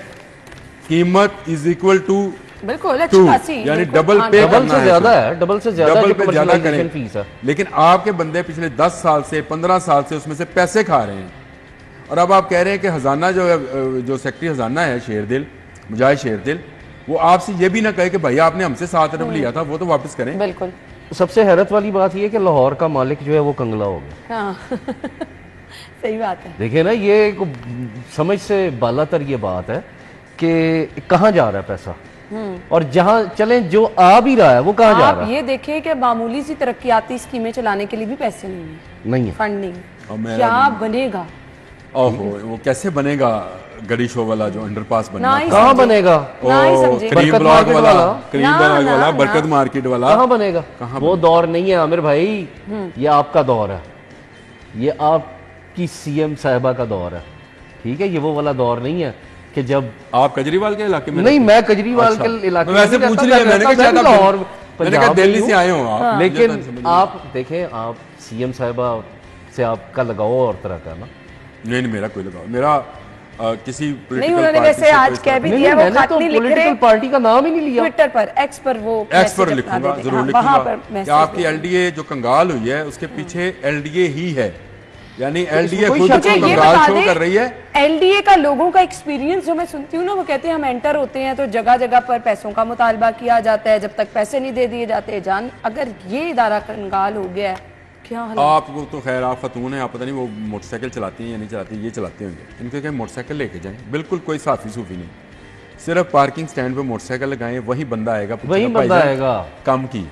कीमत इज इक्वल टू बिल्कुल, यानी डबल पे करना है, डबल से ज्यादा करें फीस है। लेकिन आपके बंदे पिछले 10 साल से 15 साल से उसमें से पैसे खा रहे हैं। और अब आप कह रहे हैं कि खजाना जो है, जो सेक्रेटरी खजाना है शेरदिल, मुजाहिद शेरदिल, वो आपसे ये भी ना कहे कि भाई आपने हमसे 7 अरब लिया था, वो तो वापस करें। बिल्कुल। सबसे हैरत वाली बात ये कि लाहौर का मालिक जो है वो कंगला हो गया। हाँ। सही बात है। देखिए ना, ये समझ से बालातर ये बात है कि कहाँ जा रहा है पैसा, और जहां चले जो आ भी रहा है वो कहाँ जा रहा है। ये देखिए कि मामूली सी तरक्याती स्कीमें चलाने के लिए भी पैसे नहीं है, फंड नहीं, क्या बनेगा? ओहो, वो कैसे बनेगा? गड़ी शो वाला जो अंडरपास बनेगा, कहाँ बनेगा? करीम ब्लॉक वाला, बरकत मार्केट वाला, कहाँ बनेगा? वो दौर नहीं है आमिर भाई, ये आपका दौर है, ये आपकी सीएम साहिबा का दौर है, ठीक है? ये वो वाला दौर नहीं है कि जब आप केजरीवाल के इलाके में नहीं, मैं केजरीवाल के इलाके में वैसे पूछ लिया मैंने कहा दिल्ली से आए हो आप। लेकिन आप देखें, आप सीएम साहिबा से आपका लगाव और तरह का ना। नहीं, मेरा कोई लगाव, मेरा किसी नहीं, उन्होंने वैसे आज कह भी दिया, वो खत नहीं लिख रहे, पार्टी का नाम ही नहीं लिया, ट्विटर पर, एक्स पर, वो एक्स पर लिखूंगा, जरूर लिखूंगा कि आपकी एलडीए जो कंगाल हुई है उसके पीछे एलडीए ही है, यानी एलडीए खुद कंगाल शो कर रही है। एलडीए का लोगों का एक्सपीरियंस जो मैं सुनती हूँ ना, वो कहते हैं हम एंटर होते हैं तो जगह जगह पर पैसों का मुतालबा किया जाता है, जब तक पैसे नहीं दे दिए जाते जान। अगर ये इदारा कंगाल हो गया है, क्या हाल? आपको तो खैर, आप खतून हैं, आप पता नहीं वो मोटरसाइकिल चलाती हैं या नहीं चलाती, ये चलाते होंगे, इनके क्या मोटरसाइकिल लेके जाएं, बिल्कुल कोई साफी सूफी नहीं, सिर्फ पार्किंग स्टैंड पे मोटरसाइकिल लगाएं, वही बंदा आएगा, कम की।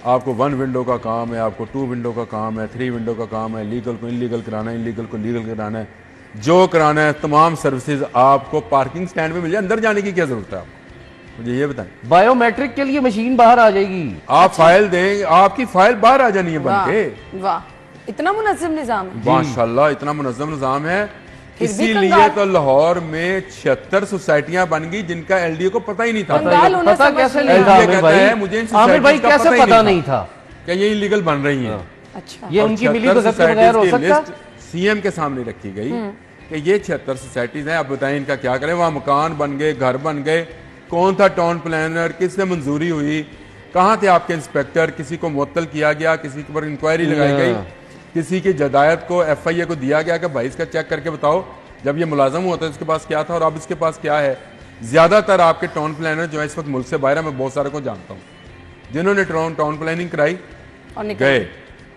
आपको 1 विंडो का काम है, आपको 2 विंडो का काम है, 3 विंडो का काम है, लीगल को इनलीगल कराना है, इनलीगल को लीगल कराना है, जो कराना है तमाम सर्विसेज आपको पार्किंग स्टैंड में मिल जाए। अंदर जाने की क्या जरूरत है आपको, मुझे ये बताएं। बायोमेट्रिक के लिए मशीन बाहर आ जाएगी, आप फाइल दें, आपकी फाइल बाहर आ जानी है बन के। वाह, इतना मुनज़्ज़म निज़ाम है। माशाल्लाह, इतना मुनज़्ज़म निज़ाम है। फिर भी इसीलिए कंगाल। तो लाहौर में 76 सोसाइटियां बन गई जिनका एलडीए को पता ही नहीं था। कंगाल होना पता समझ कैसे नहीं नहीं था आया। आमिर कहता है, भाई? मुझे इन आमिर भाई societies का कैसे पता ही पता नहीं नहीं था? कि ये इलीगल बन रही हैं। अच्छा, ये उनकी मिली भगत के बगैर हो सकता? सीएम के सामने रखी गई कि ये 76 सोसाइटीज हैं, अब बताएं इनका क्या करें। वहां मकान बन गए, घर बन गए, कौन था टाउन प्लानर, किससे मंजूरी हुई, कहाँ थे आपके इंस्पेक्टर, किसी को मुअत्तल किया गया, किसी के ऊपर इंक्वायरी लगाई गई, किसी की जदायत को एफआईए को दिया गया कि भाई इसका चेक करके बताओ जब ये मुलाजम हुआ था इसके पास क्या था और अब इसके पास क्या है। ज्यादातर आपके टाउन प्लानर जो है इस वक्त मुल्क से बाहर है, मैं बहुत सारे को जानता हूँ जिन्होंने टाउन प्लानिंग कराई और निकल गए,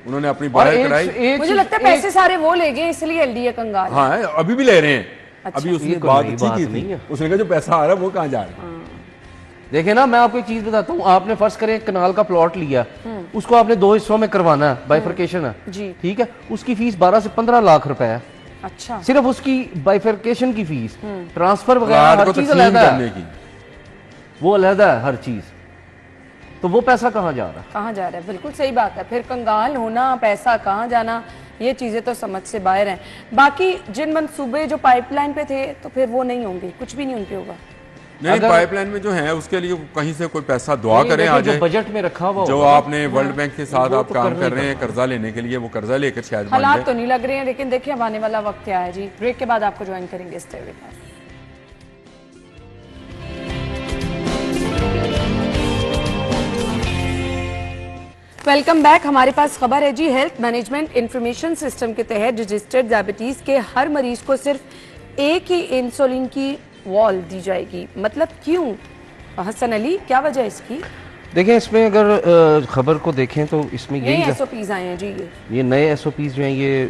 उन्होंने अपनी और बाहर एक- कराई। एक मुझे चीज- लगता है पैसे सारे वो ले गए इसलिए एलडीए कंगाल है। हाँ, अभी भी ले रहे हैं। अच्छा। अभी उसने ये कोई बात नई अच्छी बात की नहीं थी, है। उसने कहा जो पैसा आ रहा है वो कहाँ जा रहा है। देखे ना, मैं आपको एक चीज बताता हूँ। आपने फर्ज करें एक कनाल का प्लॉट लिया, उसको आपने 2 हिस्सों में करवाना है, बाइफर्केशन है, जी। ठीक है। उसकी फीस 12 से 15 लाख रुपए है, अच्छा, सिर्फ उसकी बाइफर्केशन की फीस। ट्रांसफर वगैरह प्लाट हर को चीज तकसीम अलहदा करने है, की। वो अलहदा है हर चीज। तो वो पैसा कहाँ जा रहा है? कहाँ जा रहा है? बिल्कुल सही बात है। फिर कंगाल होना, पैसा कहाँ जाना, ये चीजें तो समझ से बाहर हैं। बाकी जिन मंसूबे जो पाइपलाइन पे थे तो फिर वो नहीं होंगे, कुछ भी नहीं उनके होगा। नहीं, अगर- पाइपलाइन में जो है उसके लिए कहीं से कोई पैसा दुआ नहीं, करें लेकिन आ जो जाए। बजट में रखा हुआ जो होगा, आपने वर्ल्ड बैंक के साथ वो आप तो काम करना ही कर रहे हैं करना। कर्जा लेने के लिए, वो कर्जा लेकर शायद बन हालात जाए। तो नहीं लग रहे हैं, लेकिन देखिए अब आने वाला वक्त क्या है जी। ब्रेक के बाद आपको ज्वाइन करेंगे इस टेबल पर। Welcome back. हमारे पास खबर है जी, हेल्थ मैनेजमेंट इंफॉर्मेशन सिस्टम के तहत रजिस्टर्ड डायबिटीज के हर मरीज को सिर्फ एक ही इंसुलिन की वॉल दी जाएगी। मतलब क्यों हसन अली, क्या वजह इसकी? देखें इसमें अगर खबर को देखें तो इसमें यही यही एसओपीज आए हैं जी। ये नए एसओपीज जो हैं ये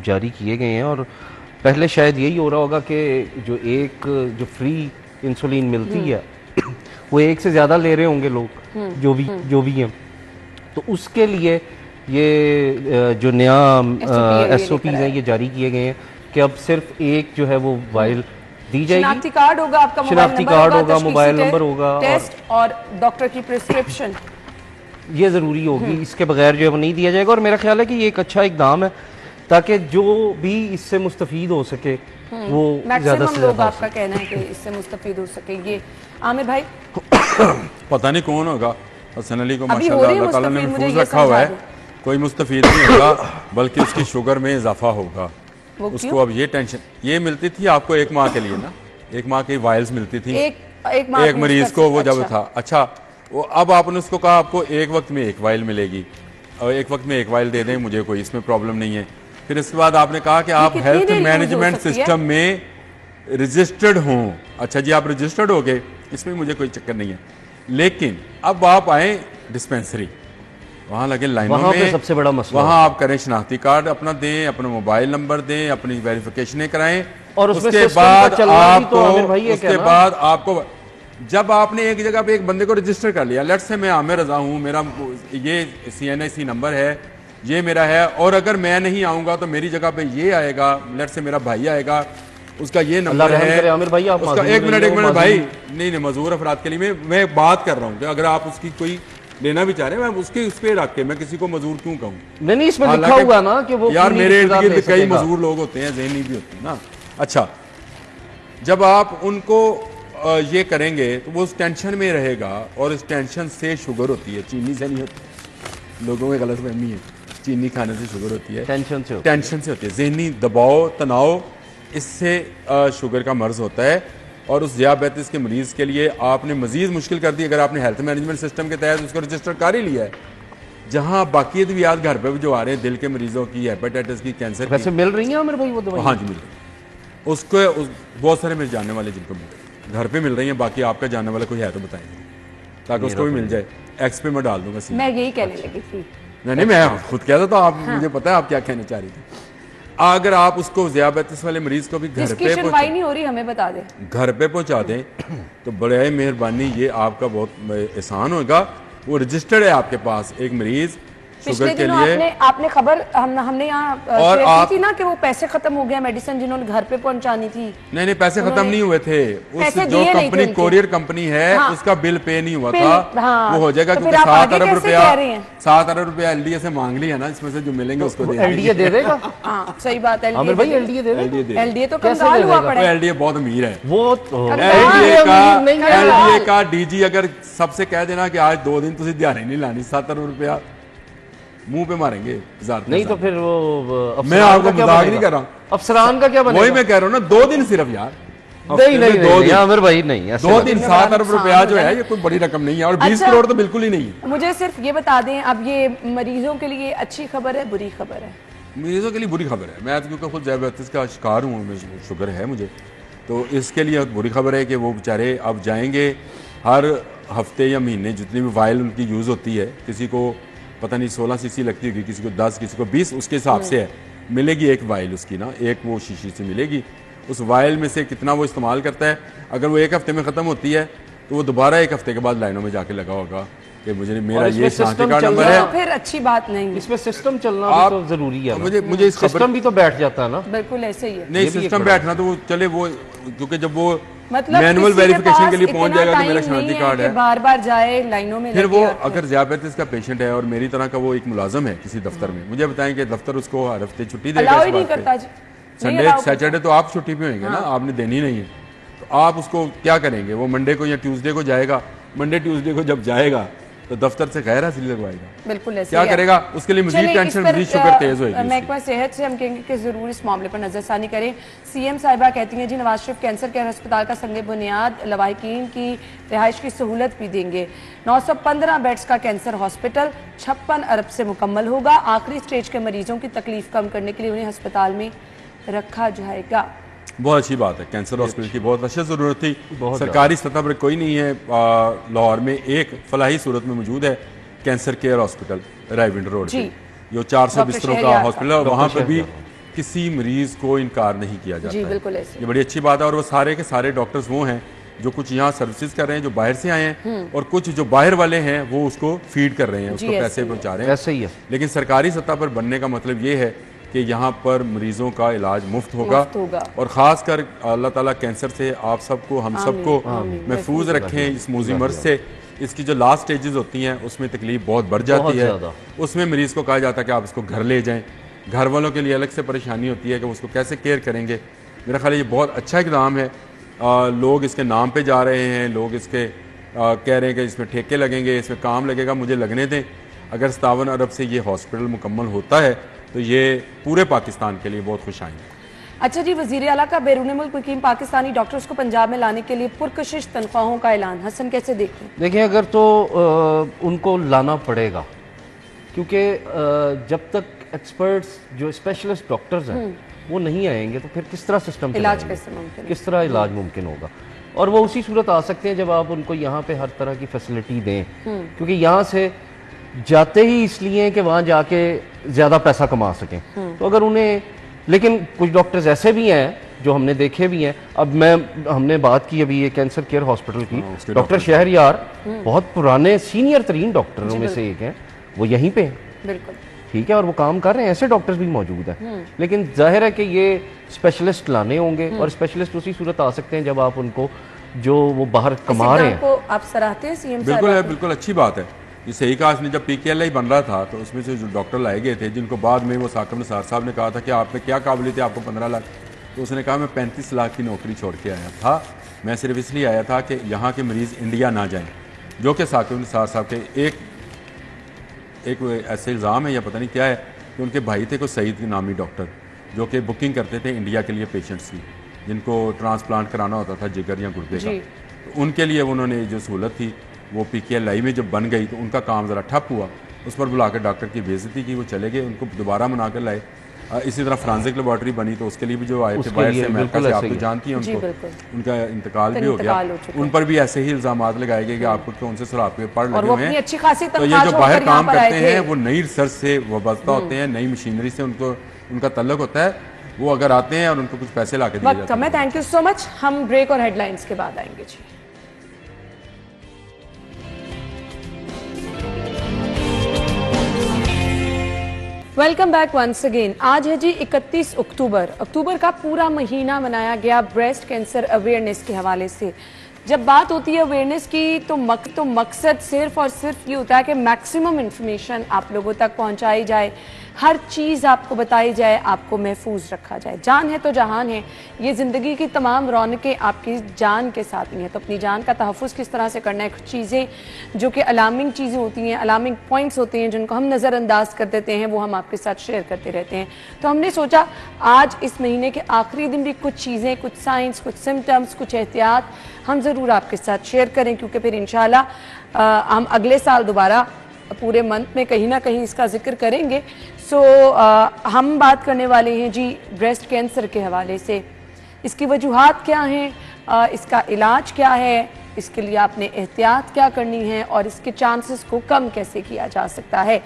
जारी किए गए हैं, और पहले शायद यही हो रहा होगा कि जो एक जो फ्री इंसुलिन मिलती है वो एक से ज़्यादा ले रहे होंगे लोग, जो भी हैं। तो उसके लिए ये जो नया एसओपीज हैं ये जारी किए गए हैं कि अब सिर्फ एक जो है वो वाइल दी जाएगी। शिनाख्ती कार्ड होगा, आपका मोबाइल शिनाख्ती नंबर कार्ड होगा, तशखीसी मोबाइल नंबर होगा, टेस्ट और डॉक्टर की प्रिस्क्रिप्शन। ये ज़रूरी होगी, इसके बगैर जो है वो नहीं दिया जाएगा। और मेरा ख्याल है कि ये एक अच्छा इकदाम है ताकि जो भी इससे मुस्तफीद हो सके वो ज़्यादा मैक्सिमम से लोग ज़्यादा हो आपका कहना है कि इससे मुस्तफीद हो सकेंगे। आमिर भाई, पता नहीं कौन होगा। हसन अली को अभी हो माशाल्लाह रही है अल्लाह ताला ने मुस्तफीद, मुझे महफूज ये रखा हुआ है। समझा कोई मुस्तफीद नहीं होगा बल्कि उसकी शुगर में इजाफा होगा। वो उसको क्यों? अब ये टेंशन, ये मिलती थी आपको 1 माह के लिए ना, 1 माह की वायल्स मिलती थी एक माह एक यूज मरीज कर को, वो सकते- जब था। अच्छा, वो अब आपने उसको कहा आपको एक वक्त में 1 वायल मिलेगी और 1 वक्त में 1 वायल दे दें मुझे, कोई इसमें प्रॉब्लम नहीं है। फिर इसके बाद आपने कहा कि आप कितनी हेल्थ देर यूज हो मैनेजमेंट सकती है? सिस्टम में रजिस्टर्ड हों। अच्छा जी, आप रजिस्टर्ड हो गए, इसमें मुझे कोई चक्कर नहीं है। लेकिन अब आप आए डिस्पेंसरी, वहां लगे लाइनों वहां पे में, सबसे बड़ा मसला वहां आप करें शनाख्ती कार्ड अपना दें, अपना मोबाइल नंबर दें, अपनी वेरिफिकेशन कराएं, और उसमें उसके सिस्टम का बाद चलना भी तो आपको आमिर भाई है क्या उसके ना? बाद आपको जब आपने एक जगह पे एक बंदे को रजिस्टर कर लिया, लेट्स से मैं आमिर रजा हूं, मेरा ये CNIC नंबर है, ये मेरा है, और अगर मैं नहीं आऊंगा तो मेरी जगह पे ये आएगा, लेट्स से मेरा भाई आएगा, उसका ये अल्लाह नंबर रहम है, करे आमिर भाई, आप उसका माजूर एक मिनट नहीं हो, भाई, माजूर। नहीं मजूर अफराद के लिए मैं बात कर रहा हूँ कि अगर आप उसकी कोई लेना भी चाह रहे हैं, मैं उसके उस पे रख के मैं किसी को मजूर क्यों कहूँ। नहीं इसमें लिखा हालांकि हुआ ना कि वो यार पूरी मेरे इर्द रिश्तेदार गिर्द ले कई सकेगा। मजदूर लोग होते हैं, ज़हनी भी होते हैं ना। अच्छा, जब आप उनको ये करेंगे तो वो उस टेंशन में रहेगा, और इस टेंशन से शुगर होती है, चीनी से नहीं होती। लोगों में गलतफहमी है, चीनी खाने से शुगर होती है, टेंशन से टेंशन से होती है। ज़हनी दबाव, तनाव, इससे शुगर का मर्ज होता है। और उस ज़ियाबतीस के मरीज़ के लिए आपने मज़ीद मुश्किल कर दी अगर आपने हेल्थ मैनेजमेंट सिस्टम के तहत उसको रजिस्टर कर ही लिया है, जहाँ बाकी अद्वियात घर पे भी जो आ रहे हैं, दिल के मरीजों की, हेपेटाइटिस की, कैंसर की, वैसे मिल रही है आमिर भाई वो दवाई? हाँ जी मिल रही है। उसको बहुत सारे मेरे जानने वाले जिनको मिल रही है, घर पे मिल रही है। बाकी आपका जानने वाला कोई है तो बताएंगे ताकि उसको भी मिल जाए। एक्स पे मैं डाल दूंगा सीधे। मैं यही कहने लगी थी। नहीं मैं खुद कहता था, आप मुझे पता है आप क्या कहना चाह रही थी। अगर आप उसको ज़ियाबतीस वाले मरीज को भी घर जिसकी पे सुनवाई नहीं हो रही हमें बता दे। घर पे पहुंचा दें तो बड़े मेहरबानी, ये आपका बहुत एहसान होगा। वो रजिस्टर्ड है आपके पास एक मरीज पिछले शुगर के दिनों लिए। आपने खबर हमने यहाँ और शेयर आप- की थी ना कि वो पैसे खत्म हो गया मेडिसिन जिन्होंने घर पे पहुंचानी थी। नहीं पैसे खत्म नहीं हुए थे, उस पैसे जो दिए नहीं थे कंपनी उनके। कोरियर कंपनी है हाँ। उसका बिल पे नहीं हुआ बिल, था। हाँ। वो हो जाएगा तो क्योंकि फिर आप 7 आगे अरब कैसे रुपया कह रहे हैं? 7 अरब रुपया एलडीए से मांग लिया ना, इसमें से जो मिलेंगे उसको दे एलडीए दे देगा? हाँ सही बात है। आमिर भाई एलडीए दे देगा? एलडीए तो कैसे कंगाल दे हुआ देगा? पड़ा है। एलडीए बहुत अमीर है। वो एलडीए का डीजी अगर सबसे कह देना कि आज 2 दिन तुझे दिहाड़ी नहीं लानी, 7 अरब रुपया मुंह पे मारेंगे नहीं तो फिर वो मैं आपको मजाक नहीं कर रहा हूँ। अफसरान का क्या बनेगा? वही मैं कह रहा हूँ ना, 2 दिन सिर्फ यार। नहीं नहीं दो नहीं दिन आमिर भाई नहीं, ऐसे 2 मत। दिन 7 अरब रुपया जो है ये कोई बड़ी रकम नहीं है, और 20 अच्छा। करोड़ तो बिल्कुल ही नहीं है। मुझे सिर्फ ये बता दें, अब ये मरीजों के लिए अच्छी खबर है बुरी खबर है? मरीजों के लिए बुरी खबर है। मैं क्योंकि खुद डायबिटीज का शिकार हूँ, शुगर है मुझे, तो इसके लिए बुरी खबर है कि वो बेचारे अब जाएंगे हर हफ्ते या महीने जितनी भी वायल उनकी यूज़ होती है, किसी को पता नहीं 16 सीसी लगती होगी, किसी को 10, किसी को 20, उसके हिसाब से है मिलेगी एक वायल उसकी ना, एक वो शीशी से मिलेगी। उस वायल में से कितना वो इस्तेमाल करता है, अगर वो 1 हफ्ते में ख़त्म होती है तो वो दोबारा 1 हफ्ते के बाद लाइनों में जाके लगा होगा कि मुझे मेरा इसमें ये सिस्टम शांति कार्ड चल नंबर रहा है। तो फिर अच्छी बात नहीं है। इसमें सिस्टम चलना भी आप- तो जरूरी है ना। मुझे इस खबर सिस्टम भी तो बैठ जाता है ना। बिल्कुल ऐसे ही है। नहीं, ये भी एक सिस्टम बड़ा बैठना तो वो चले, वो क्योंकि जब वो मतलब मैनुअल किसी वेरिफिकेशन के लिए पास पहुंच इतना जाएगा कि मेरा टाइम नहीं शांति कार्ड कि है, बार बार जाए लाइनों में फिर लगे वो और फिर- अगर ज़ियाबतीस का पेशेंट है और मेरी तरह का वो एक मुलाजम है किसी दफ्तर में, मुझे बताएं कि दफ्तर उसको हर हफ्ते छुट्टी देगा अलाउ इस ही नहीं बात पे। करता जी, नहीं संडे allow करता। सैटरडे तो आप छुट्टी पे होंगे ना, आपने देनी नहीं है, तो आप उसको क्या करेंगे? वो मंडे को या ट्यूसडे को जाएगा, मंडे ट्यूसडे को जब जाएगा तो दफ्तर से गैर हाजिरी लगवाएगा, बिल्कुल ऐसे क्या ही है। करेगा? उसके लिए मजीद चलिए, टेंशन, इस पर, मजीद शुगर तेज होगी। महकमा सेहत से हम कहेंगे कि जरूर इस मामले पर नजरसानी करें। सीएम साहिबा कहती हैं जी नवाज शरीफ कैंसर केयर अस्पताल का संग बुनियाद लवाहिकीन की रिहाइश की सहूलत भी देंगे। 915 बेड्स का कैंसर हॉस्पिटल 56 अरब से मुकम्मल होगा। आखिरी स्टेज के मरीजों की तकलीफ कम करने के लिए उन्हें अस्पताल में रखा जाएगा। बहुत अच्छी बात है, कैंसर हॉस्पिटल की बहुत अशद ज़रूरत थी। बहुत सरकारी सतह पर कोई नहीं है। लाहौर में एक फलाही सूरत में मौजूद है cancer care hospital Raiwind road जी। पे, जो 400 डॉक्टर बिस्तरों का शहरयार हॉस्पिटल है, और वहाँ पर भी शहरयार। किसी मरीज को इनकार नहीं किया जाता जी है। बिल्कुल ऐसे। ये बड़ी अच्छी बात है। और वो सारे के सारे डॉक्टर्स वो हैं जो कुछ यहाँ सर्विसेज कर रहे हैं, जो बाहर से आए हैं, और कुछ जो बाहर वाले हैं वो उसको फीड कर रहे हैं, उसको ऐसे पैसे ही है। पहुँचा रहे हैं। ऐसे ही है। लेकिन सरकारी सतह पर बनने का मतलब ये है कि यहाँ पर मरीजों का इलाज मुफ्त होगा, मुफ्त होगा। और ख़ास कर अल्लाह ताला कैंसर से आप सबको, हम सबको महफूज रखें इस मूजी मर्ज से। इसकी जो लास्ट स्टेजेस होती हैं उसमें तकलीफ बहुत बढ़ जाती बहुत है। ज़्यादा। उसमें मरीज़ को कहा जाता है कि आप इसको घर ले जाएं। घर वालों के लिए अलग से परेशानी होती है कि वो उसको कैसे केयर करेंगे। मेरा ख्याल है ये बहुत अच्छा इकदाम है। लोग इसके नाम पे जा रहे हैं, लोग इसके कह रहे हैं कि इसमें ठेके लगेंगे, इसमें काम लगेगा। मुझे लगने दें, अगर 57 अरब से ये हॉस्पिटल मुकम्मल होता है तो ये पूरे पाकिस्तान के लिए बहुत खुश आएंगे। अच्छा जी, वजीर आला का बैरून मुल्क मुकीम पाकिस्तानी डॉक्टर्स को पंजाब में लाने के लिए पुरकशिश तनख्वाहों का ऐलान, हसन कैसे देखते हैं? देखिए, अगर तो उनको लाना पड़ेगा, क्योंकि जब तक एक्सपर्ट्स जो स्पेशलिस्ट डॉक्टर्स हैं वो नहीं आएंगे तो फिर किस तरह सिस्टम इलाज चलाएंगे? कैसे मुमकिन है? किस तरह इलाज मुमकिन होगा? और वो उसी सूरत आ सकते हैं जब आप उनको यहाँ पे हर तरह की फैसिलिटी दें, क्योंकि यहाँ से जाते ही इसलिए कि वहाँ जाके ज़्यादा पैसा कमा सकें। तो अगर उन्हें, लेकिन कुछ डॉक्टर्स ऐसे भी हैं जो हमने देखे भी हैं। अब हमने बात की अभी ये कैंसर केयर हॉस्पिटल की, उसके डॉक्टर शहरयार बहुत पुराने सीनियर तरीन डॉक्टरों में से एक हैं, वो यहीं पे हैं, बिल्कुल ठीक है, और वो काम कर रहे हैं। ऐसे डॉक्टर्स भी मौजूद हैं। लेकिन जाहिर है कि ये स्पेशलिस्ट लाने होंगे, और स्पेशलिस्ट उसी सूरत आ सकते हैं जब आप उनको जो वो बाहर कमा रहे हैं। को आप सराहते हैं सीएम बिल्कुल साहब? है, बिल्कुल अच्छी बात है। ये सही कहा इसने। जब PKLI बन रहा था तो उसमें से जो डॉक्टर लाए गए थे, जिनको बाद में वो साकिब निसार साहब ने कहा था कि आप में क्या काबिलियत है, आपको 15 लाख, तो उसने कहा मैं 35 लाख की नौकरी छोड़ के आया था। मैं सिर्फ इसलिए आया था कि यहाँ के मरीज़ इंडिया ना जाएं, जो कि साकिब निसार साहब के एक ऐसे इल्ज़ाम है या पता नहीं क्या है कि उनके भाई थे कोई सईद नामी डॉक्टर, जो कि बुकिंग करते थे इंडिया के लिए पेशेंट्स की, जिनको ट्रांसप्लांट कराना होता था जिगर या गुर्दे का। तो उनके लिए उन्होंने जो सहूलत थी वो PKLI में जब बन गई तो उनका काम ज़रा ठप हुआ। उस पर बुलाकर डॉक्टर की बेइज्जती की, वो चले गए, उनको दोबारा मना कर लाए। इसी तरह फ्रांसिक लेबॉर्ट्री बनी तो उसके लिए भी जो आए थे उसके बाहर लिए से, अमेरिका बिल्कुल से, आप ऐसे तो ही जानती हैं जी, उनको, बिल्कुल। उनका इंतकाल भी हो गया। इंतकाल हो चुका। उन पर भी ऐसे ही इल्जाम लगाए गए कि आपको क्यों उनसे सराप के पढ़ और लगे वो हुए अपनी हैं। अच्छी खासी तो ये तनख्वाह जो छोड़कर बाहर यहाँ काम पर आए करते थे। हैं वो नई रिसर्च से वाबस्ता होते हैं, नई मशीनरी से उनका तल्लुक होता है। वो अगर आते हैं और उनको कुछ पैसे ला के दिए वक्त जाते हमें, हैं। Thank you so much. हम ब्रेक और हेडलाइंस के बाद आएंगे जी। Welcome back once again. आज है जी 31 अक्टूबर। अक्टूबर का पूरा महीना मनाया गया ब्रेस्ट कैंसर अवेयरनेस के हवाले से। जब बात होती है अवेयरनेस की तो मकसद सिर्फ और सिर्फ ये होता है कि मैक्सिमम इंफॉर्मेशन आप लोगों तक पहुंचाई जाए, हर चीज़ आपको बताई जाए, आपको महफूज रखा जाए। जान है तो जहान है, ये ज़िंदगी की तमाम रौनकें आपकी जान के साथ ही हैं। तो अपनी जान का तहफ़्फ़ुज़ किस तरह से करना है, कुछ चीज़ें जो कि अलार्मिंग चीज़ें होती हैं, अलार्मिंग पॉइंट्स होते हैं जिनको हम नज़रअंदाज कर देते हैं, वो हम आपके साथ शेयर करते रहते हैं। तो हमने सोचा आज इस महीने के आखिरी दिन भी कुछ चीज़ें, कुछ साइंस, कुछ सिम्टम्स, कुछ एहतियात हम ज़रूर आपके साथ शेयर करें, क्योंकि फिर इंशाल्लाह हम अगले साल दोबारा पूरे मंथ में कहीं ना कहीं इसका जिक्र करेंगे। सो हम बात करने वाले हैं जी ब्रेस्ट कैंसर के हवाले से। इसकी वजूहात क्या हैं, इसका इलाज क्या है, इसके लिए आपने एहतियात क्या करनी है और इसके चांसेस को कम कैसे किया जा सकता है।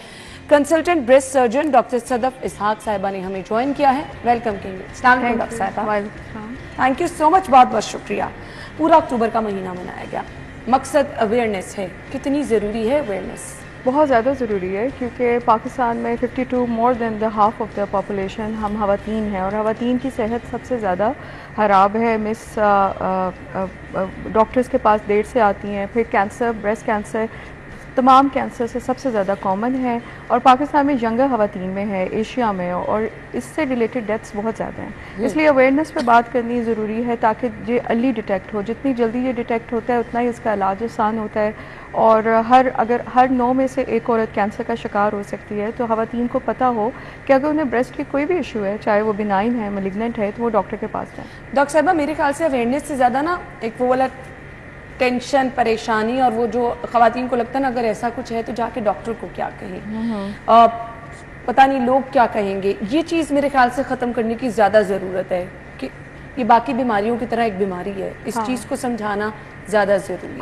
Consultant breast surgeon doctor Sadaf इसहाक साहिबा ने हमें ज्वाइन किया है। वेलकम करेंगे। अस्सलाम वालेकुम डॉक्टर साहिबा। थैंक यू सो मच, बहुत बहुत शुक्रिया। पूरा अक्टूबर का महीना मनाया गया, मकसद अवेयरनेस है। कितनी ज़रूरी है अवेयरनेस? बहुत ज़्यादा ज़रूरी है, क्योंकि पाकिस्तान में 52 more than the half of the population हम ख़वातीन हैं और ख़वातीन की सेहत सबसे ज़्यादा ख़राब है। मिस डॉक्टर्स के पास देर से आती हैं, फिर कैंसर, ब्रेस्ट कैंसर तमाम कैंसर से सबसे ज़्यादा कॉमन है और पाकिस्तान में यंगर ख़वातीन में है, एशिया में, और इससे रिलेटेड डेथ्स बहुत ज़्यादा हैं। इसलिए अवेयरनेस पे बात करनी ज़रूरी है ताकि ये अर्ली डिटेक्ट हो। जितनी जल्दी ये डिटेक्ट होता है उतना ही इसका इलाज आसान होता है। और अगर हर 9 में से एक औरत कैंसर का शिकार हो सकती है, तो ख़वातीन को पता हो कि अगर उन्हें ब्रेस्ट की कोई भी इशू है, चाहे वो बिनाइन है, मलिग्नेंट है, तो वो डॉक्टर के पास जाए। डॉक्टर साहिबा, मेरे ख्याल से अवेयरनेस से ज़्यादा ना एक वो वाला टेंशन, परेशानी, और वो जो ख़वातीन को लगता है ना अगर ऐसा कुछ है तो जाके डॉक्टर को क्या कहें, पता नहीं लोग क्या कहेंगे, ये चीज़ मेरे ख्याल से ख़त्म करने की ज़्यादा ज़रूरत है कि ये बाकी बीमारियों की तरह एक बीमारी है। इस चीज़ को समझाना ज़्यादा ज़रूरी है।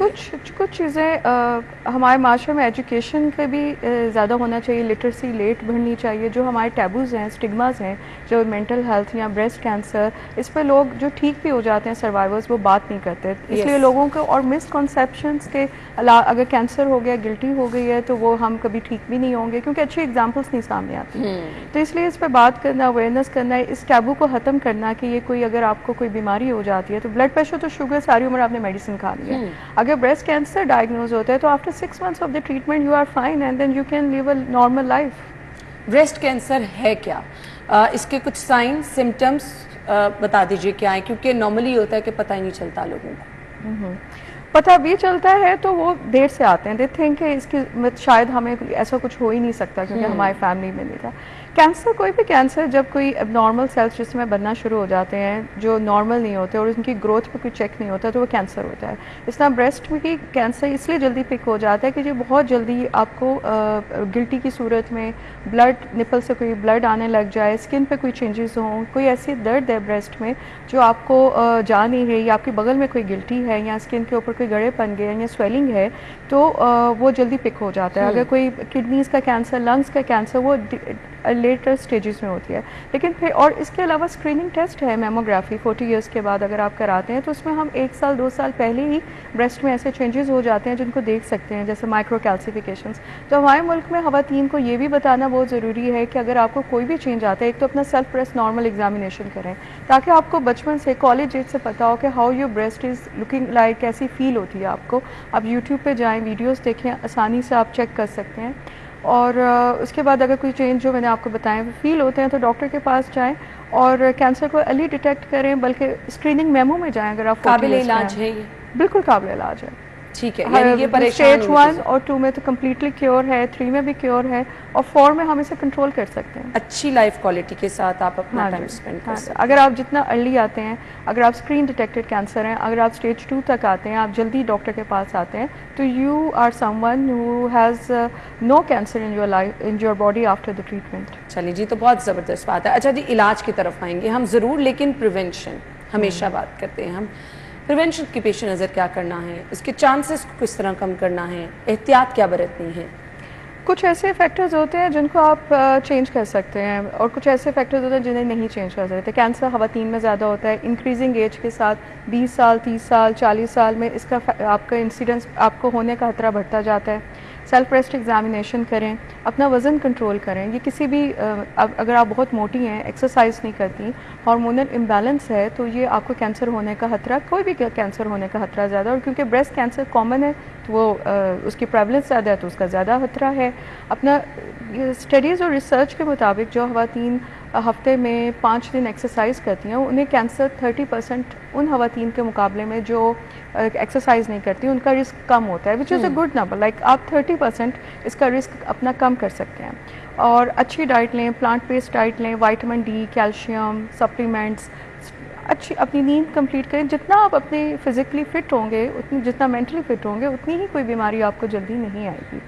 कुछ चीज़ें हमारे माशरे में एजुकेशन पे भी ज़्यादा होना चाहिए, लिटरेसी लेट बढ़नी चाहिए। जो हमारे टैबूज़ हैं, स्टिग्मास हैं, जो मेंटल हेल्थ या ब्रेस्ट कैंसर, इस पे लोग जो ठीक भी हो जाते हैं सर्वाइवर्स, वो बात नहीं करते। इसलिए लोगों को और मिसकॉन्सेप्शंस के अगर कैंसर हो गया, गिल्टी हो गई है, तो वो हम कभी ठीक भी नहीं होंगे क्योंकि अच्छी एग्जाम्पल्स नहीं सामने आती। तो इसलिए इस पर बात करना, अवेयरनेस करना, इस टैबू को ख़त्म करना कि ये कोई अगर आपको कोई बीमारी हो जाती है तो ब्लड प्रेशर तो शुगर सारी उम्र आपने मेडिसिन खा ली है। अगर ब्रेस्ट कैंसर डायग्नोज होता है तो after 6 months of the treatment you are fine and then you can live a normal life. Breast cancer है क्या, इसके कुछ साइंस, सिम्टम्स बता दीजिए क्या है, क्योंकि नॉर्मली होता है कि पता ही नहीं चलता लोगों को। पता भी चलता है तो वो देर से आते हैं, दे थिंक है इसकी शायद हमें ऐसा कुछ हो ही नहीं सकता क्योंकि हमारी फैमिली में नहीं था। कैंसर, कोई भी कैंसर, जब कोई एबनॉर्मल सेल्स जिसमें बनना शुरू हो जाते हैं जो नॉर्मल नहीं होते और उनकी ग्रोथ पे कोई चेक नहीं होता तो वो कैंसर होता है। इस तरह ब्रेस्ट में की कैंसर इसलिए जल्दी पिक हो जाता है कि जो बहुत जल्दी आपको गिल्टी की सूरत में ब्लड, निपल से कोई ब्लड आने लग जाए, स्किन पे कोई चेंजेस हों, कोई ऐसी दर्द है ब्रेस्ट में जो आपको जा नहीं रही, या आपके बगल में कोई गिल्टी है या स्किन के ऊपर कोई गड़ेपन गया या स्वेलिंग है, तो वो जल्दी पिक हो जाता है। अगर कोई किडनीज का कैंसर, लंग्स का कैंसर, वो लेटर स्टेजेस में होती है। लेकिन फिर और इसके अलावा स्क्रीनिंग टेस्ट है, मेमोग्राफी 40 इयर्स के बाद अगर आप कराते हैं तो उसमें हम 1 साल 2 साल पहले ही ब्रेस्ट में ऐसे चेंजेस हो जाते हैं जिनको देख सकते हैं, जैसे माइक्रो कैल्सिफिकेशंस। तो हमारे मुल्क में ख़वातीन को ये भी बताना बहुत ज़रूरी है कि अगर आपको कोई भी चेंज आता है, एक तो अपना सेल्फ ब्रेस्ट नॉर्मल एग्जामिनेशन करें ताकि आपको बचपन से कॉलेज एज से पता हो कि how your breast is looking like, कैसी फील होती है आपको। आप यूट्यूब पे जाएँ, वीडियोज़ देखें, आसानी से आप चेक कर सकते हैं। और उसके बाद अगर कोई चेंज जो मैंने आपको बताया फील होते हैं तो डॉक्टर के पास जाएं और कैंसर को अर्ली डिटेक्ट करें, बल्कि स्क्रीनिंग मेमो में जाएं। अगर आप काबिल इलाज है ये? बिल्कुल काबिल इलाज है। ठीक है, यानी ये परेशान स्टेज 1 और 2 में तो कम्प्लीटली क्योर है, 3 में भी क्योर है और 4 में हम इसे कंट्रोल कर सकते हैं। अच्छी लाइफ क्वालिटी के साथ आप अपना टाइम स्पेंड कर सकते हैं। अगर आप जितना अर्ली आते हैं, अगर आप स्क्रीन डिटेक्टेड कैंसर हैं, अगर आप स्टेज 2 तक आते हैं, आप जल्दी डॉक्टर के पास आते हैं, तो you are someone who has no cancer in your life, in your body after the treatment. चलिए जी, तो बहुत ज़बरदस्त बात है। अच्छा जी, इलाज की तरफ आएंगे हम ज़रूर, लेकिन प्रिवेंशन हमेशा बात करते हैं हम। प्रिवेंशन के पेश नज़र क्या करना है, इसके चांसेस को किस तरह कम करना है, एहतियात क्या बरतनी है? कुछ ऐसे फैक्टर्स होते हैं जिनको आप चेंज कर सकते हैं और कुछ ऐसे फैक्टर्स होते हैं जिन्हें नहीं चेंज कर सकते। कैंसर ख़वातीन में ज़्यादा होता है, इंक्रीजिंग एज के साथ 20 साल, 30 साल, 40 साल में इसका आपका इंसिडेंस, आपको होने का खतरा बढ़ता जाता है। सेल्फ ब्रेस्ट एग्जामिनेशन करें, अपना वज़न कंट्रोल करें। ये किसी भी अगर आप बहुत मोटी हैं, एक्सरसाइज नहीं करती, हार्मोनल इम्बैलेंस है, तो ये आपको कैंसर होने का खतरा, कोई भी कैंसर होने का खतरा ज़्यादा, और क्योंकि ब्रेस्ट कैंसर कॉमन है तो वो उसकी प्रेवलेंस ज़्यादा है तो उसका ज़्यादा खतरा है। अपना स्टडीज़ और रिसर्च के मुताबिक जो ख़वातीन हफ्ते में 5 दिन एक्सरसाइज करती हैं उन्हें कैंसर 30% उन ख़वातीन के मुकाबले में जो एक्सरसाइज नहीं करती उनका रिस्क कम होता है, which is a good number. Like आप 30% इसका रिस्क अपना कम कर सकते हैं। और अच्छी डाइट लें, प्लांट बेस्ड डाइट लें, विटामिन डी, कैल्शियम सप्लीमेंट्स, अच्छी अपनी नींद कंप्लीट करें। जितना आप अपने फिज़िकली फ़िट होंगे उतनी, जितना मेंटली फ़िट होंगे उतनी ही कोई बीमारी आपको जल्दी नहीं आएगी।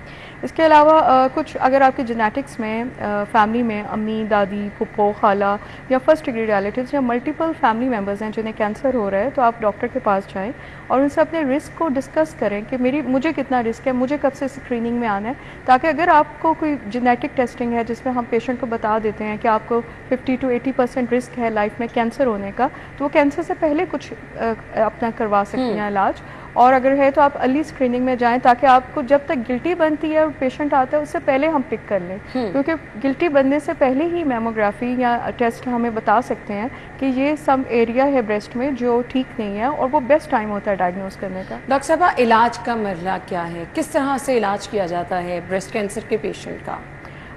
इसके अलावा कुछ अगर आपके जेनेटिक्स में फैमिली में अम्मी, दादी, फुप्पो, खाला या फर्स्ट डिग्री रिलेटिव्स या मल्टीपल फैमिली मेम्बर्स हैं जिन्हें कैंसर हो रहा है, तो आप डॉक्टर के पास जाएं और उनसे अपने रिस्क को डिस्कस करें कि मुझे कितना रिस्क है, मुझे कब से स्क्रीनिंग में आना है, ताकि अगर आपको कोई जेनेटिक टेस्टिंग है जिसमें हम पेशेंट को बता देते हैं कि आपको 50 to 80% रिस्क है लाइफ में कैंसर होने का, तो वो कैंसर से पहले कुछ अपना करवा सकते हैं इलाज। और अगर है तो आप अर्ली स्क्रीनिंग में जाएं, ताकि आपको जब तक गिल्टी बनती है और पेशेंट आता है उससे पहले हम पिक कर लें, क्योंकि गिल्टी बनने से पहले ही मैमोग्राफी या टेस्ट हमें बता सकते हैं कि ये सम एरिया है ब्रेस्ट में जो ठीक नहीं है, और वो बेस्ट टाइम होता है डायग्नोज करने का। डॉक्टर साहबा, इलाज का मरला क्या है, किस तरह से इलाज किया जाता है ब्रेस्ट कैंसर के पेशेंट का?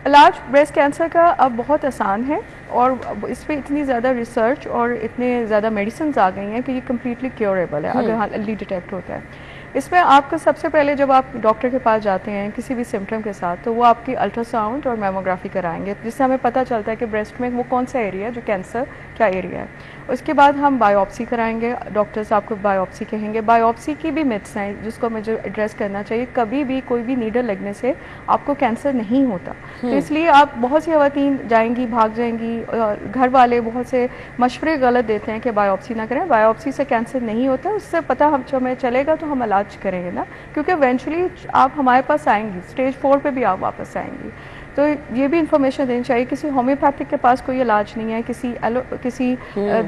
इलाज ब्रेस्ट कैंसर का अब बहुत आसान है, और इस पर इतनी ज़्यादा रिसर्च और इतने ज़्यादा मेडिसिन आ गई हैं कि ये कम्प्लीटली क्योरेबल है अगर अर्ली डिटेक्ट होता है। इसमें आपको सबसे पहले जब आप डॉक्टर के पास जाते हैं किसी भी सिम्टम के साथ, तो वो आपकी अल्ट्रासाउंड और मैमोग्राफी कराएंगे, जिससे हमें पता चलता है कि ब्रेस्ट में वो कौन सा एरिया है जो कैंसर क्या एरिया है। उसके बाद हम बायोप्सी कराएंगे, डॉक्टर्स आपको बायोप्सी कहेंगे। बायोप्सी की भी मिथ्स हैं जिसको मुझे एड्रेस करना चाहिए। कभी भी कोई भी नीडल लगने से आपको कैंसर नहीं होता, तो इसलिए आप बहुत सी ख़वातीन जाएंगी, भाग जाएंगी, घर वाले बहुत से मशवरे गलत देते हैं कि बायोप्सी ना करें। बायोप्सी से कैंसर नहीं होता, उससे पता हमें चलेगा तो हम इलाज करेंगे ना, क्योंकि इवेंचुअली आप हमारे पास आएंगी, स्टेज 4 पे भी आप वापस आएंगी। तो ये भी इंफॉर्मेशन देनी चाहिए। किसी होम्योपैथिक के पास कोई इलाज नहीं है, किसी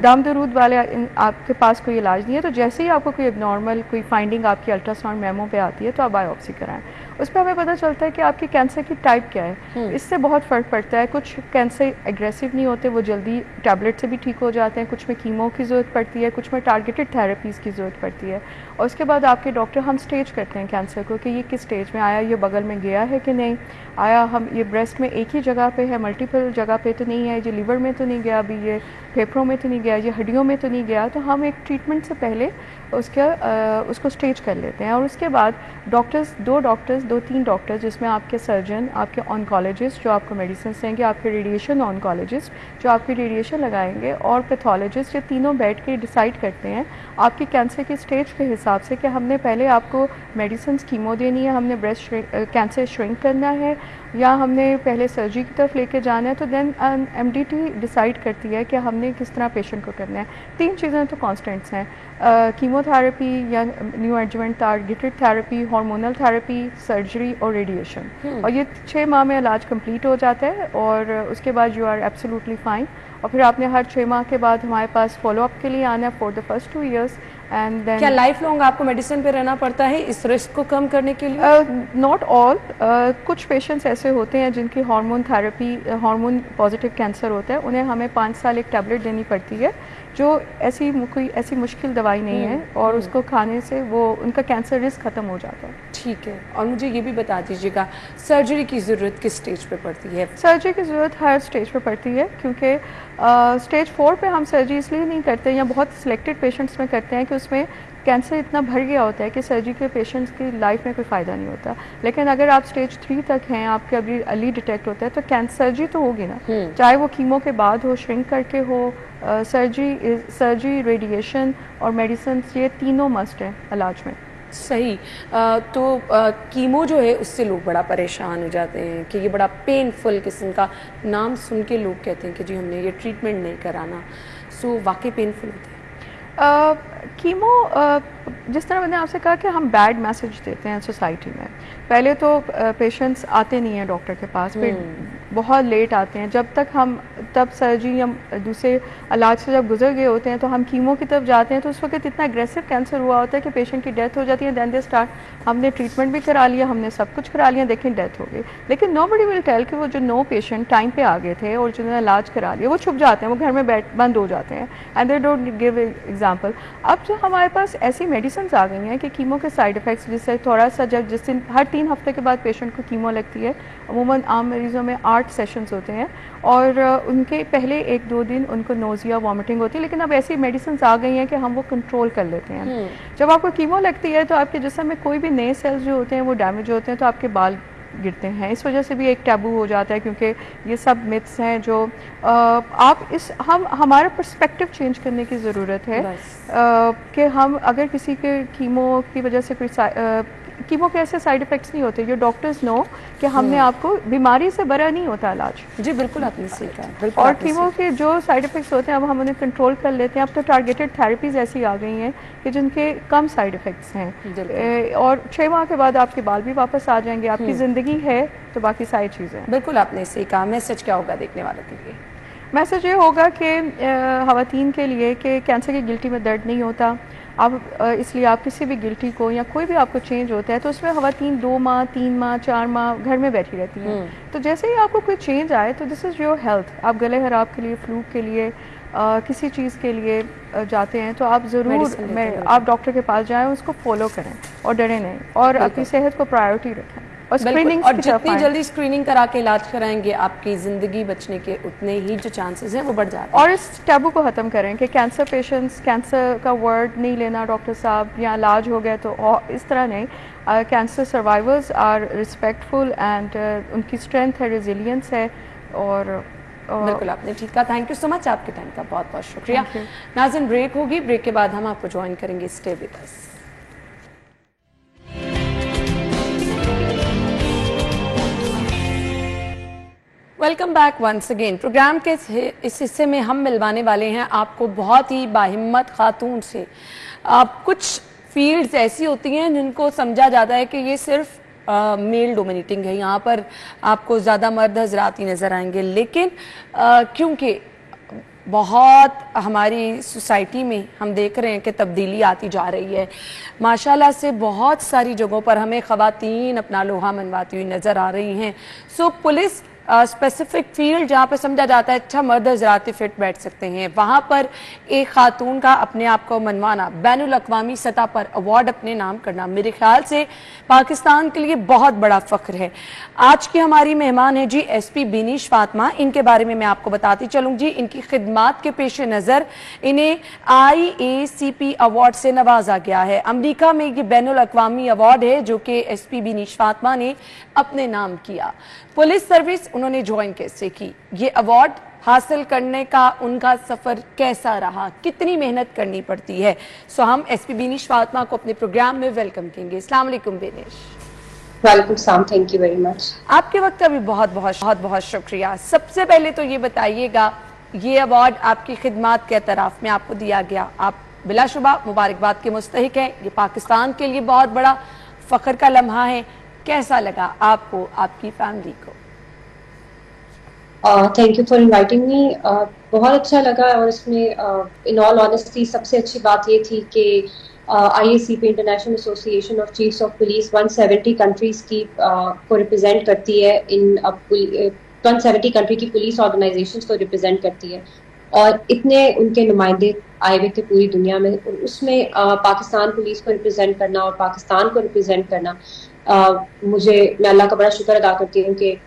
दम दरूद वाले आपके पास कोई इलाज नहीं है, तो जैसे ही आपको कोई एबनॉर्मल कोई फाइंडिंग आपकी अल्ट्रासाउंड मेमो पे आती है तो आप बायोप्सी कराएं। उस पर हमें पता चलता है कि आपकी कैंसर की टाइप क्या है, इससे बहुत फ़र्क पड़ता है। कुछ कैंसर एग्रेसिव नहीं होते, वो जल्दी टैबलेट से भी ठीक हो जाते हैं, कुछ में कीमो की ज़रूरत पड़ती है, कुछ में टारगेटेड थेरेपीज़ की ज़रूरत पड़ती है। और उसके बाद आपके डॉक्टर हम स्टेज करते हैं कैंसर को कि ये किस स्टेज में आया, ये बगल में गया है कि नहीं आया, हम ये ब्रेस्ट में एक ही जगह पे है, मल्टीपल जगह पे तो नहीं है, ये लिवर में तो नहीं गया, अभी ये फेफड़ों में तो नहीं गया, ये हड्डियों में तो नहीं गया। तो हम एक ट्रीटमेंट से पहले उसको स्टेज कर लेते हैं। और उसके बाद दो तीन डॉक्टर्स जिसमें आपके सर्जन, आपके ऑन्कोलॉजिस्ट जो आपको मेडिसिन देंगे, आपके रेडिएशन ऑन्कोलॉजिस्ट जो आपकी रेडिएशन लगाएंगे, और पैथोलॉजिस्ट, ये तीनों बैठ के डिसाइड करते हैं आपकी कैंसर की स्टेज के हिसाब से कि हमने पहले आपको मेडिसिन कीमो देनी है, हमने ब्रेस्ट कैंसर श्रिंक करना है, या हमने पहले सर्जरी की तरफ लेके जाना है। तो देन एमडीटी डिसाइड करती है कि हमने किस तरह पेशेंट को करना है। 3 चीज़ें तो कांस्टेंट्स हैं, कीमोथेरेपी या new adjuvant targeted therapy, hormonal therapy, surgery और रेडिएशन। और ये 6 माह में इलाज कंप्लीट हो जाता है, और उसके बाद यू आर एब्सोल्युटली फाइन। और फिर आपने हर 6 माह के बाद हमारे पास फॉलोअप के लिए आना है for the first 2 years। And then क्या लाइफ लॉन्ग आपको मेडिसिन पे रहना पड़ता है इस रिस्क को कम करने के लिए? नॉट ऑल, कुछ पेशेंट्स ऐसे होते हैं जिनकी hormone therapy, hormone positive cancer होता है, उन्हें हमें 5 साल एक टैबलेट देनी पड़ती है, जो कोई ऐसी मुश्किल दवाई नहीं है, और उसको खाने से वो उनका कैंसर रिस्क ख़त्म हो जाता है। ठीक है। और मुझे ये भी बता दीजिएगा, सर्जरी की ज़रूरत किस स्टेज पे पड़ती है? सर्जरी की ज़रूरत हर स्टेज पे पड़ती है, क्योंकि स्टेज 4 पे हम सर्जरी इसलिए नहीं करते, या बहुत सिलेक्टेड पेशेंट्स में करते हैं कि उसमें कैंसर इतना भर गया होता है कि सर्जरी के पेशेंट्स की लाइफ में कोई फ़ायदा नहीं होता। लेकिन अगर आप स्टेज 3 तक हैं, आपके अभी अर्ली डिटेक्ट होता है, तो सर्जरी तो होगी ना, चाहे वो कीमो के बाद हो, श्रिंक करके हो, सर्जरी, रेडिएशन और मेडिसिन, ये तीनों मस्ट हैं इलाज में। सही। तो कीमो जो है उससे लोग बड़ा परेशान हो जाते हैं कि ये बड़ा पेनफुल किस्म का, नाम सुन के लोग कहते हैं कि जी हमने ये ट्रीटमेंट नहीं कराना। सो वाकई पेनफुल होते हैं कीमो। जिस तरह मैंने आपसे कहा कि हम बैड मैसेज देते हैं सोसाइटी में। पहले तो पेशेंट्स आते नहीं हैं डॉक्टर के पास, फिर बहुत लेट आते हैं। जब तक हम तब सर्जरी या दूसरे इलाज से जब गुजर गए होते हैं तो हम कीमो की तरफ जाते हैं, तो उस वक्त इतना एग्रेसिव कैंसर हुआ होता है कि पेशेंट की डेथ हो जाती है। दैन दे स्टार्ट, हमने ट्रीटमेंट भी करा लिया, हमने सब कुछ करा लिया, देखें डेथ हो गई। लेकिन नोबडी विल टेल कि वो जो 9 पेशेंट टाइम पे आ गए थे और जिन्होंने इलाज करा लिया वो छुप जाते हैं, वो घर में बंद हो जाते हैं, and they don't give example. अब जो हमारे पास ऐसी मेडिसिन आ गई हैं कि कीमो के साइड इफ़ेक्ट्स, जिससे थोड़ा सा जब जिस दिन हर 3 हफ्ते के बाद पेशेंट को कीमो लगती है, अमूमन आम मरीज़ों में 8 सेशंस होते हैं, और उनके पहले 1-2 दिन उनको नोज़िया वॉमिटिंग होती है। लेकिन अब ऐसी मेडिसिन आ गई हैं कि हम वो कंट्रोल कर लेते हैं। जब आपको कीमो लगती है तो आपके जिस्म में कोई भी नए सेल्स जो होते हैं वो डैमेज होते हैं, तो आपके बाल गिरते हैं। इस वजह से भी एक टैबू हो जाता है, क्योंकि ये सब मिथ्स हैं जो आप हमारा पर्सपेक्टिव चेंज करने की ज़रूरत है। कि हम अगर किसी के कीमो की वजह से कोई कीमो के ऐसे साइड इफ़ेक्ट्स नहीं होते, जो डॉक्टर्स नो कि हमने आपको बीमारी से बरा नहीं होता इलाज। जी बिल्कुल, आपने सही कहा। और कीमो के जो साइड इफ़ेक्ट्स होते हैं अब हम उन्हें कंट्रोल कर लेते हैं। अब तो टारगेटेड थेरेपीज़ ऐसी आ गई हैं कि जिनके कम साइड इफ़ेक्ट्स हैं, और 6 माह के बाद आपके बाल भी वापस आ जाएंगे। आपकी ज़िंदगी है तो बाकी सारी चीज़ें। बिल्कुल आपने सही कहा। मैसेज क्या होगा देखने वालों के लिए? मैसेज ये होगा कि ख़वातीन के लिए कि कैंसर की गिल्टी में दर्द नहीं होता। अब इसलिए आप किसी भी गिल्टी को या कोई भी आपको चेंज होता है तो उसमें ख़वातीन 2 माह 3 माह 4 माह घर में बैठी रहती हैं। तो जैसे ही आपको कोई चेंज आए तो दिस इज़ योर हेल्थ। आप गले खराब के लिए, फ्लू के लिए, किसी चीज़ के लिए जाते हैं तो आप ज़रूर आप डॉक्टर के पास जाएं, उसको फॉलो करें और डरे नहीं, और अपनी सेहत को प्रायोरिटी रखें। और स्क्रीनिंग, और जितनी जल्दी स्क्रीनिंग करा के इलाज कराएंगे आपकी ज़िंदगी बचने के उतने ही जो चांसेस हैं वो बढ़ जाते हैं। और इस टैबू को ख़त्म करें कि कैंसर पेशेंट्स, कैंसर का वर्ड नहीं लेना डॉक्टर साहब, या इलाज हो गया तो इस तरह नहीं। Cancer survivors are respectful and उनकी स्ट्रेंथ है, रेजिलियंस है। और बिल्कुल आपने ठीक कहा। थैंक यू सो मच, आपके टाइम का बहुत बहुत शुक्रिया। नाज़रीन, ब्रेक होगी, ब्रेक के बाद हम आपको ज्वाइन करेंगे। Stay with us. Welcome back once again. Programme के इस हिस्से में हम मिलवाने वाले हैं आपको बहुत ही बाहिम्मत खातून से। कुछ फील्ड्स ऐसी होती हैं जिनको समझा जाता है कि ये सिर्फ मेल डोमिनेटिंग है, यहाँ पर आपको ज़्यादा मर्द हजरात ही नज़र आएंगे, लेकिन क्योंकि बहुत हमारी सोसाइटी में हम देख रहे हैं कि तब्दीली आती जा रही है माशाल्लाह से, बहुत सारी जगहों पर हमें ख़वातीन अपना लोहा मनवाती हुई नज़र आ रही हैं। सो पुलिस स्पेसिफिक फील्ड जहाँ पर समझा जाता है अच्छा मर्द हजरात फिट बैठ सकते हैं, वहाँ पर एक खातून का अपने आप को मनवाना, बैनुल अक़वामी सतह पर अवार्ड अपने नाम करना, मेरे ख्याल से पाकिस्तान के लिए बहुत बड़ा फ़ख्र है। आज की हमारी मेहमान है जी SP बिनीश फातिमा। इनके बारे में मैं आपको बताती चलूँ जी। इनकी खिदमात के पेश नज़र इन्हें IACP अवार्ड से नवाजा गया है। अमरीका में ये बैनुल अक़वामी अवार्ड है जो कि SP बिनीश फातिमा ने अपने नाम किया। पुलिस सर्विस उन्होंने ज्वाइन कैसे की, ये अवार्ड हासिल करने का उनका सफर कैसा रहा, कितनी मेहनत करनी पड़ती है, सो हम SP बिनीश फातिमा को अपने प्रोग्राम में वेलकम करेंगे। अस्सलाम वालेकुम बिनीश। वेलकम सलाम, थैंक यू वेरी मच। आपके वक्त का भी बहुत बहुत शुक्रिया। सबसे पहले तो ये बताइएगा, ये अवार्ड आपकी खिदमात के एतराफ में आपको दिया गया, आप बिलाशुबा मुबारकबाद के मुस्तहिक हैं। ये पाकिस्तान के लिए बहुत बड़ा फख्र का लम्हा है। कैसा लगा आपको, आपकी फैमिली को? Thank you for inviting me. बहुत अच्छा लगा, और इसमें इन ऑल ऑनेस्टी सबसे अच्छी बात ये थी कि IACP international association of chiefs of police 170 countries की को रिप्रेजेंट करती है। 170 कंट्री की पुलिस ऑर्गेनाइजेशंस को रिप्रेजेंट करती है, और इतने उनके नुमाइंदे आए हुए थे पूरी दुनिया में, और उसमें पाकिस्तान पुलिस को रिप्रेजेंट करना और पाकिस्तान को रिप्रेजेंट करना, मैं अल्लाह का बड़ा शुक्र अदा करती हूँ कि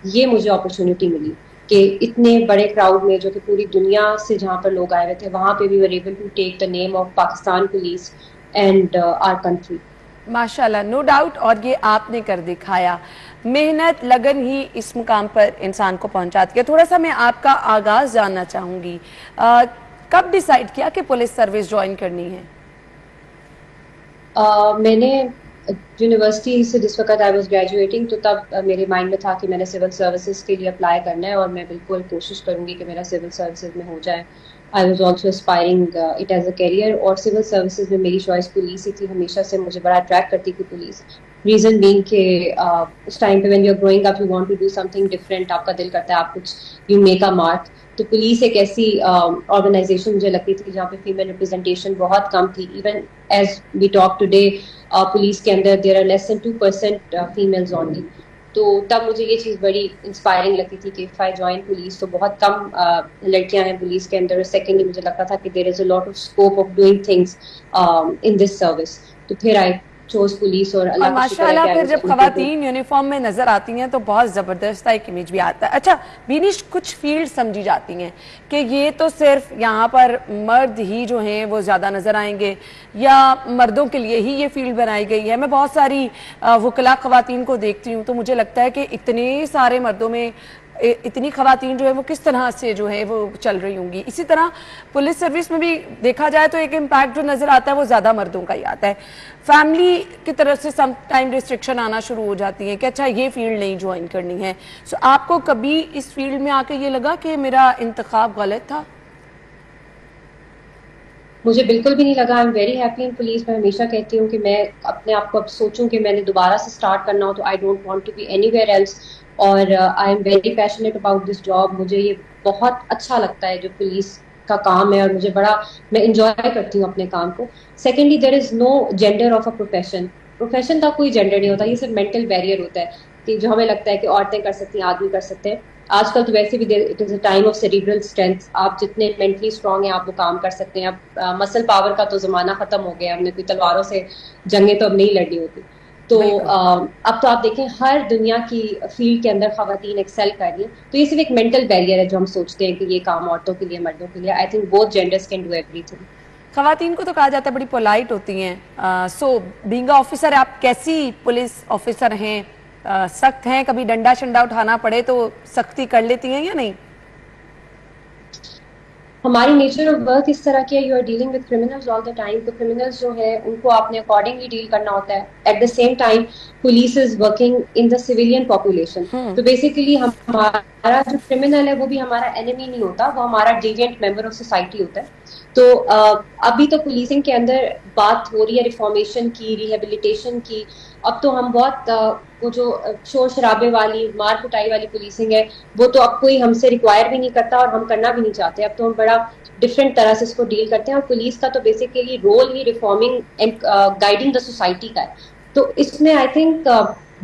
ये मुझे अपॉर्चुनिटी मिली कि इतने बड़े क्राउड में, जो कि पूरी दुनिया से जहाँ पर लोग आए हुए थे, वहाँ पे भी were able to take the name of Pakistan police and our country. माशाल्लाह, नो डाउट, और ये आपने कर दिखाया। मेहनत लगन ही इस मुकाम पर इंसान को पहुंचाती है। थोड़ा सा मैं आपका आगाज जानना चाहूंगी, कब डिसाइड किया कि पुलिस सर्विस ज्वाइन करनी है? मैंने यूनिवर्सिटी से जिस वक्त आई वाज ग्रेजुएटिंग, तो तब मेरे माइंड में था कि मैंने सिविल सर्विसेज के लिए अप्लाई करना है, और मैं बिल्कुल कोशिश करूंगी कि मेरा सिविल सर्विसेज में हो जाए। I was also aspiring it as a career, और सिविल सर्विसेज में मेरी चॉइस पुलिस ही थी। हमेशा से मुझे बड़ा अट्रैक्ट करती थी पुलिस, रीजन बीइंग के उस टाइम पे when you are growing up you want to do something different, आपका दिल करता है आप कुछ यू मेक अ मार्क। तो पुलिस एक ऐसी ऑर्गेनाइजेशन मुझे लगती थी जहाँ पे फीमेल रिप्रेजेंटेशन बहुत कम थी। Even as we talk today police के अंदर there are less than 2% females only. तो तब मुझे ये चीज़ बड़ी इंस्पायरिंग लगती थी कि इफ आई जॉइन पुलिस, तो बहुत कम लड़कियां हैं पुलिस के अंदर। सेकेंडली मुझे लगता था कि there is a lot of scope of doing things in this service. तो फिर आई चोज पुलिस और अल्लाह का शुक्र है माशाल्लाह कि फिर I was जब able to do। खवातीन यूनिफॉर्म में नजर आती हैं तो बहुत जबरदस्त एक इमेज भी आता है। अच्छा बीनिश, कुछ फील्ड समझी जाती हैं कि ये तो सिर्फ यहाँ पर मर्द ही जो हैं वो ज्यादा नजर आएंगे या मर्दों के लिए ही ये फील्ड बनाई गई है। मैं बहुत सारी वकला खवातीन को देखती हूँ तो मुझे लगता है कि इतने सारे मर्दों में इतनी खवातीन जो है वो किस तरह से जो है वो चल रही होंगी। इसी तरह पुलिस सर्विस में भी देखा जाए तो एक इम्पैक्ट जो नजर आता है वो ज्यादा मर्दों का ही आता है। फैमिली की तरफ से सम टाइम रिस्ट्रिक्शन आना शुरू हो जाती है कि अच्छा ये फील्ड नहीं ज्वाइन करनी है। सो आपको कभी इस फील्ड में आके ये लगा कि मेरा इंतखाब गलत था? मुझे बिल्कुल भी नहीं लगा। आई am very happy in police. मैं हमेशा कहती हूँ कि मैं अपने आप को अब सोचूं कि मैंने दोबारा से स्टार्ट करना हो तो I don't want to be anywhere else. और I am very passionate about this job. मुझे ये बहुत अच्छा लगता है जो पुलिस का काम है और मुझे बड़ा मैं इंजॉय करती हूँ अपने काम को। Secondly there is no gender of a profession. Profession का कोई जेंडर नहीं होता, ये सिर्फ मेंटल बैरियर होता है कि जो हमें लगता है कि औरतें कर सकती हैं, आदमी कर सकते हैं। आजकल तो वैसे भी it is a time of cerebral strength. आप जितने मेंटली स्ट्रांग हैं आप वो काम कर सकते हैं। अब मसल पावर का तो जमाना खत्म हो गया। हमने कोई तलवारों से जंगें तो अब नहीं लड़नी होती। तो अब तो आप देखें हर दुनिया की फील्ड के अंदर खवातीन एक्सेल कर रही हैं। तो ये सिर्फ एक मेंटल बैरियर है जो हम सोचते हैं कि ये काम औरतों के लिए मर्दों के लिए। I think both genders can do everything. खवातीन को तो कहा जाता है बड़ी पोलाइट होती हैं। सो बीइंग ऑफिसर आप कैसी पुलिस ऑफिसर हैं? सख्त हैं? कभी डंडा शंडा उठाना पड़े तो सख्ती कर लेती हैं या नहीं? हमारी नेचर ऑफ वर्क इस तरह की है। You are dealing with criminals all the time. तो क्रिमिनल्स जो है उनको आपने अकॉर्डिंगली डील करना होता है। At the same time police is working in the civilian population. तो बेसिकली हमारा जो क्रिमिनल है वो भी हमारा एनिमी नहीं होता, वो हमारा डिविएंट मेंबर ऑफ सोसाइटी होता है। तो अभी तो पुलिसिंग के अंदर बात हो रही है रिफॉर्मेशन की, रिहेबिलिटेशन की। अब तो हम बहुत वो जो शोर शराबे वाली मार कुटाई वाली पुलिसिंग है वो तो अब कोई हमसे रिक्वायर भी नहीं करता और हम करना भी नहीं चाहते। अब तो हम बड़ा डिफरेंट तरह से इसको डील करते हैं। और पुलिस का तो बेसिकली रोल ही reforming and guiding the society का है। तो इसमें आई थिंक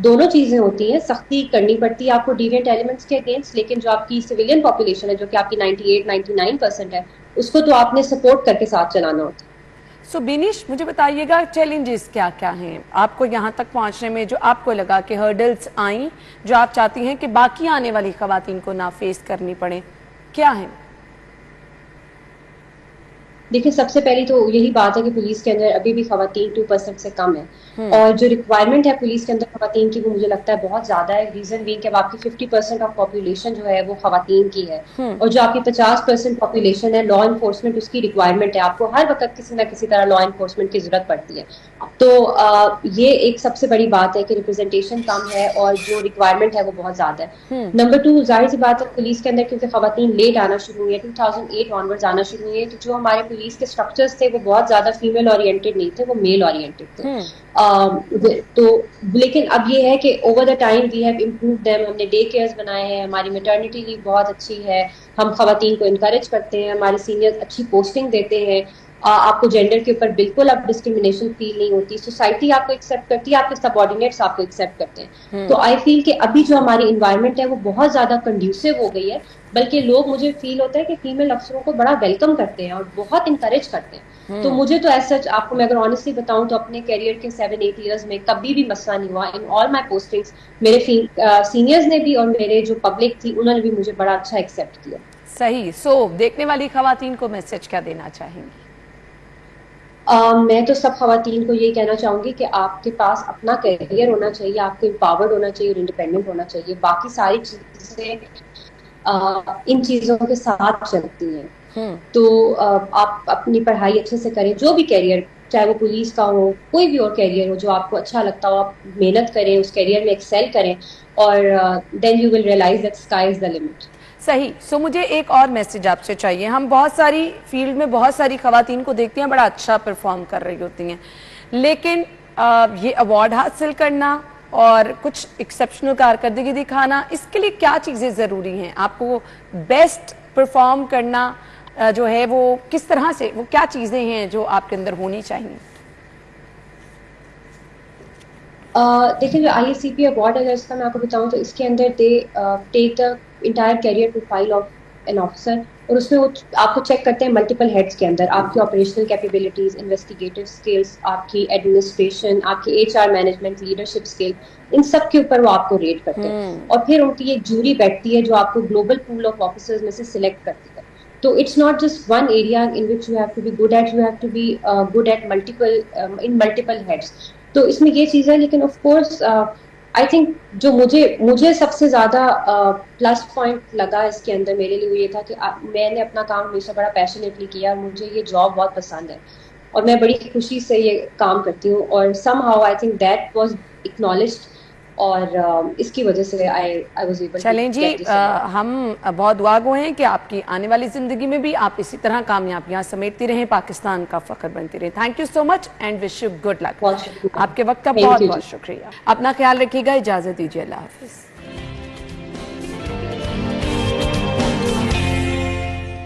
दोनों चीजें होती हैं। सख्ती करनी पड़ती है आपको डिविएंट एलिमेंट्स के अगेंस्ट, लेकिन जो आपकी सिविलियन पॉपुलेशन है जो कि आपकी 98-99% है उसको तो आपने सपोर्ट करके साथ चलाना होता है। सो बीनिश, मुझे बताइएगा चैलेंजेस क्या क्या हैं आपको यहाँ तक पहुँचने में, जो आपको लगा कि हर्डल्स आई जो आप चाहती हैं कि बाकी आने वाली खवातीन को ना फेस करनी पड़े, क्या है? देखिए सबसे पहली तो यही बात है कि पुलिस के अंदर अभी भी खवातीन 2% से कम है। और जो रिक्वायरमेंट है पुलिस के अंदर खवातीन की वो मुझे लगता है बहुत ज्यादा है। रीजन बीइंग कि आपकी 50% ऑफ पॉपुलेशन जो है वो खवातीन की है और जो आपकी 50% पॉपुलेशन है लॉ इन्फोर्समेंट उसकी रिक्वायरमेंट है। आपको हर वक्त किसी ना किसी तरह लॉ इन्फोर्समेंट की जरूरत पड़ती है। तो ये एक सबसे बड़ी बात है कि रिप्रेजेंटेशन कम है और जो रिक्वायरमेंट है वो बहुत ज्यादा है। नंबर 2, जाहिर सी बात है पुलिस के अंदर क्योंकि खवातीन लेट आना शुरू हुई है, 2008 ऑनवर्ड्स आना शुरू हुई है, तो जो हमारे पुलिस के स्ट्रक्चर्स थे वो बहुत ज्यादा फीमेल ओरिएंटेड नहीं थे, वो मेल ओरिएंटेड थे। तो लेकिन अब ये है कि over the time we have improved them. हमने डे केयर्स बनाए हैं, हमारी मैटरनिटी लीव बहुत अच्छी है, हम खवातीन को इनकरेज करते हैं, हमारे सीनियर्स अच्छी पोस्टिंग देते हैं। आपको जेंडर के ऊपर बिल्कुल अब डिस्क्रिमिनेशन फील नहीं होती, सोसाइटी आपको एक्सेप्ट करती है, आपके सबऑर्डिनेट्स आपको एक्सेप्ट करते हैं। तो आई फील कि अभी जो हमारी इन्वायरमेंट है वो बहुत ज्यादा कंड्यूसिव हो गई है। बल्कि लोग, मुझे फील होता है कि फीमेल अफसरों को बड़ा वेलकम करते हैं और बहुत इंकरेज करते हैं। तो मुझे तो ऐसा आपको मैं अगर ऑनेस्टली बताऊं तो अपने करियर के 7-8 ईयर्स में कभी भी मसला नहीं हुआ। इन ऑल माई पोस्टिंग्स मेरे सीनियर्स ने भी और मेरे जो पब्लिक थी उन्होंने भी मुझे बड़ा अच्छा एक्सेप्ट किया। सही। सो देखने वाली खवातीन को मैसेज क्या देना चाहेंगी? मैं तो सब खवातीन को यही कहना चाहूंगी कि आपके पास अपना करियर होना चाहिए, आपको एम्पावर्ड होना चाहिए और इंडिपेंडेंट होना चाहिए। बाकी सारी चीजें इन चीजों के साथ चलती हैं। तो आप अपनी पढ़ाई अच्छे से करें, जो भी कैरियर, चाहे वो पुलिस का हो, कोई भी और कैरियर हो जो आपको अच्छा लगता हो, आप मेहनत करें, उस कैरियर में एक्सेल करें और then you will realise that sky is the limit. सही। सो मुझे एक और मैसेज आपसे चाहिए। हम बहुत सारी फील्ड में बहुत सारी खवातीन को देखते हैं बड़ा अच्छा परफॉर्म कर रही होती हैं, लेकिन ये अवार्ड हासिल करना और कुछ एक्सेप्शनल कारकर्दगी दिखाना, इसके लिए क्या चीज़ें ज़रूरी हैं? आपको बेस्ट परफॉर्म करना जो है वो किस तरह से, वो क्या चीज़ें हैं जो आपके अंदर होनी चाहिए? देखिए, जो IACP अवार्ड अगर इसका मैं आपको बताऊं तो इसके अंदर they take the entire career profile of an officer, और उसमें वो आपको चेक करते हैं मल्टीपल हेड्स के अंदर, आपकी ऑपरेशनल कैपेबिलिटीज, इन्वेस्टिगेटिव स्किल्स, आपकी एडमिनिस्ट्रेशन, आपकी HR मैनेजमेंट, लीडरशिप स्किल, इन सब के ऊपर वो आपको रेट करते हैं। और फिर उनकी एक जूरी बैठती है जो आपको ग्लोबल पूल ऑफ ऑफिसर्स में से सिलेक्ट करती है। तो it's not just one area in which you have to be good at, you have to be good at multiple heads. तो इसमें ये चीज़ है, लेकिन ऑफ कोर्स आई थिंक जो मुझे सबसे ज़्यादा प्लस पॉइंट लगा इसके अंदर मेरे लिए वो ये था कि मैंने अपना काम हमेशा बड़ा पैशनेटली किया, और मुझे ये जॉब बहुत पसंद है और मैं बड़ी खुशी से ये काम करती हूँ, और somehow I think that was acknowledged, और इसकी वजह से आई वाज एबल। चलें जी, हम बहुत दुआगो हैं कि आपकी आने वाली जिंदगी में भी आप इसी तरह कामयाबियां समेटती रहें, पाकिस्तान का फख्र बनती रहें। Thank you so much and wish you good luck. आपके वक्त का बहुत बहुत शुक्रिया। अपना ख्याल रखिएगा, इजाजत दीजिए, अल्लाह हाफिज।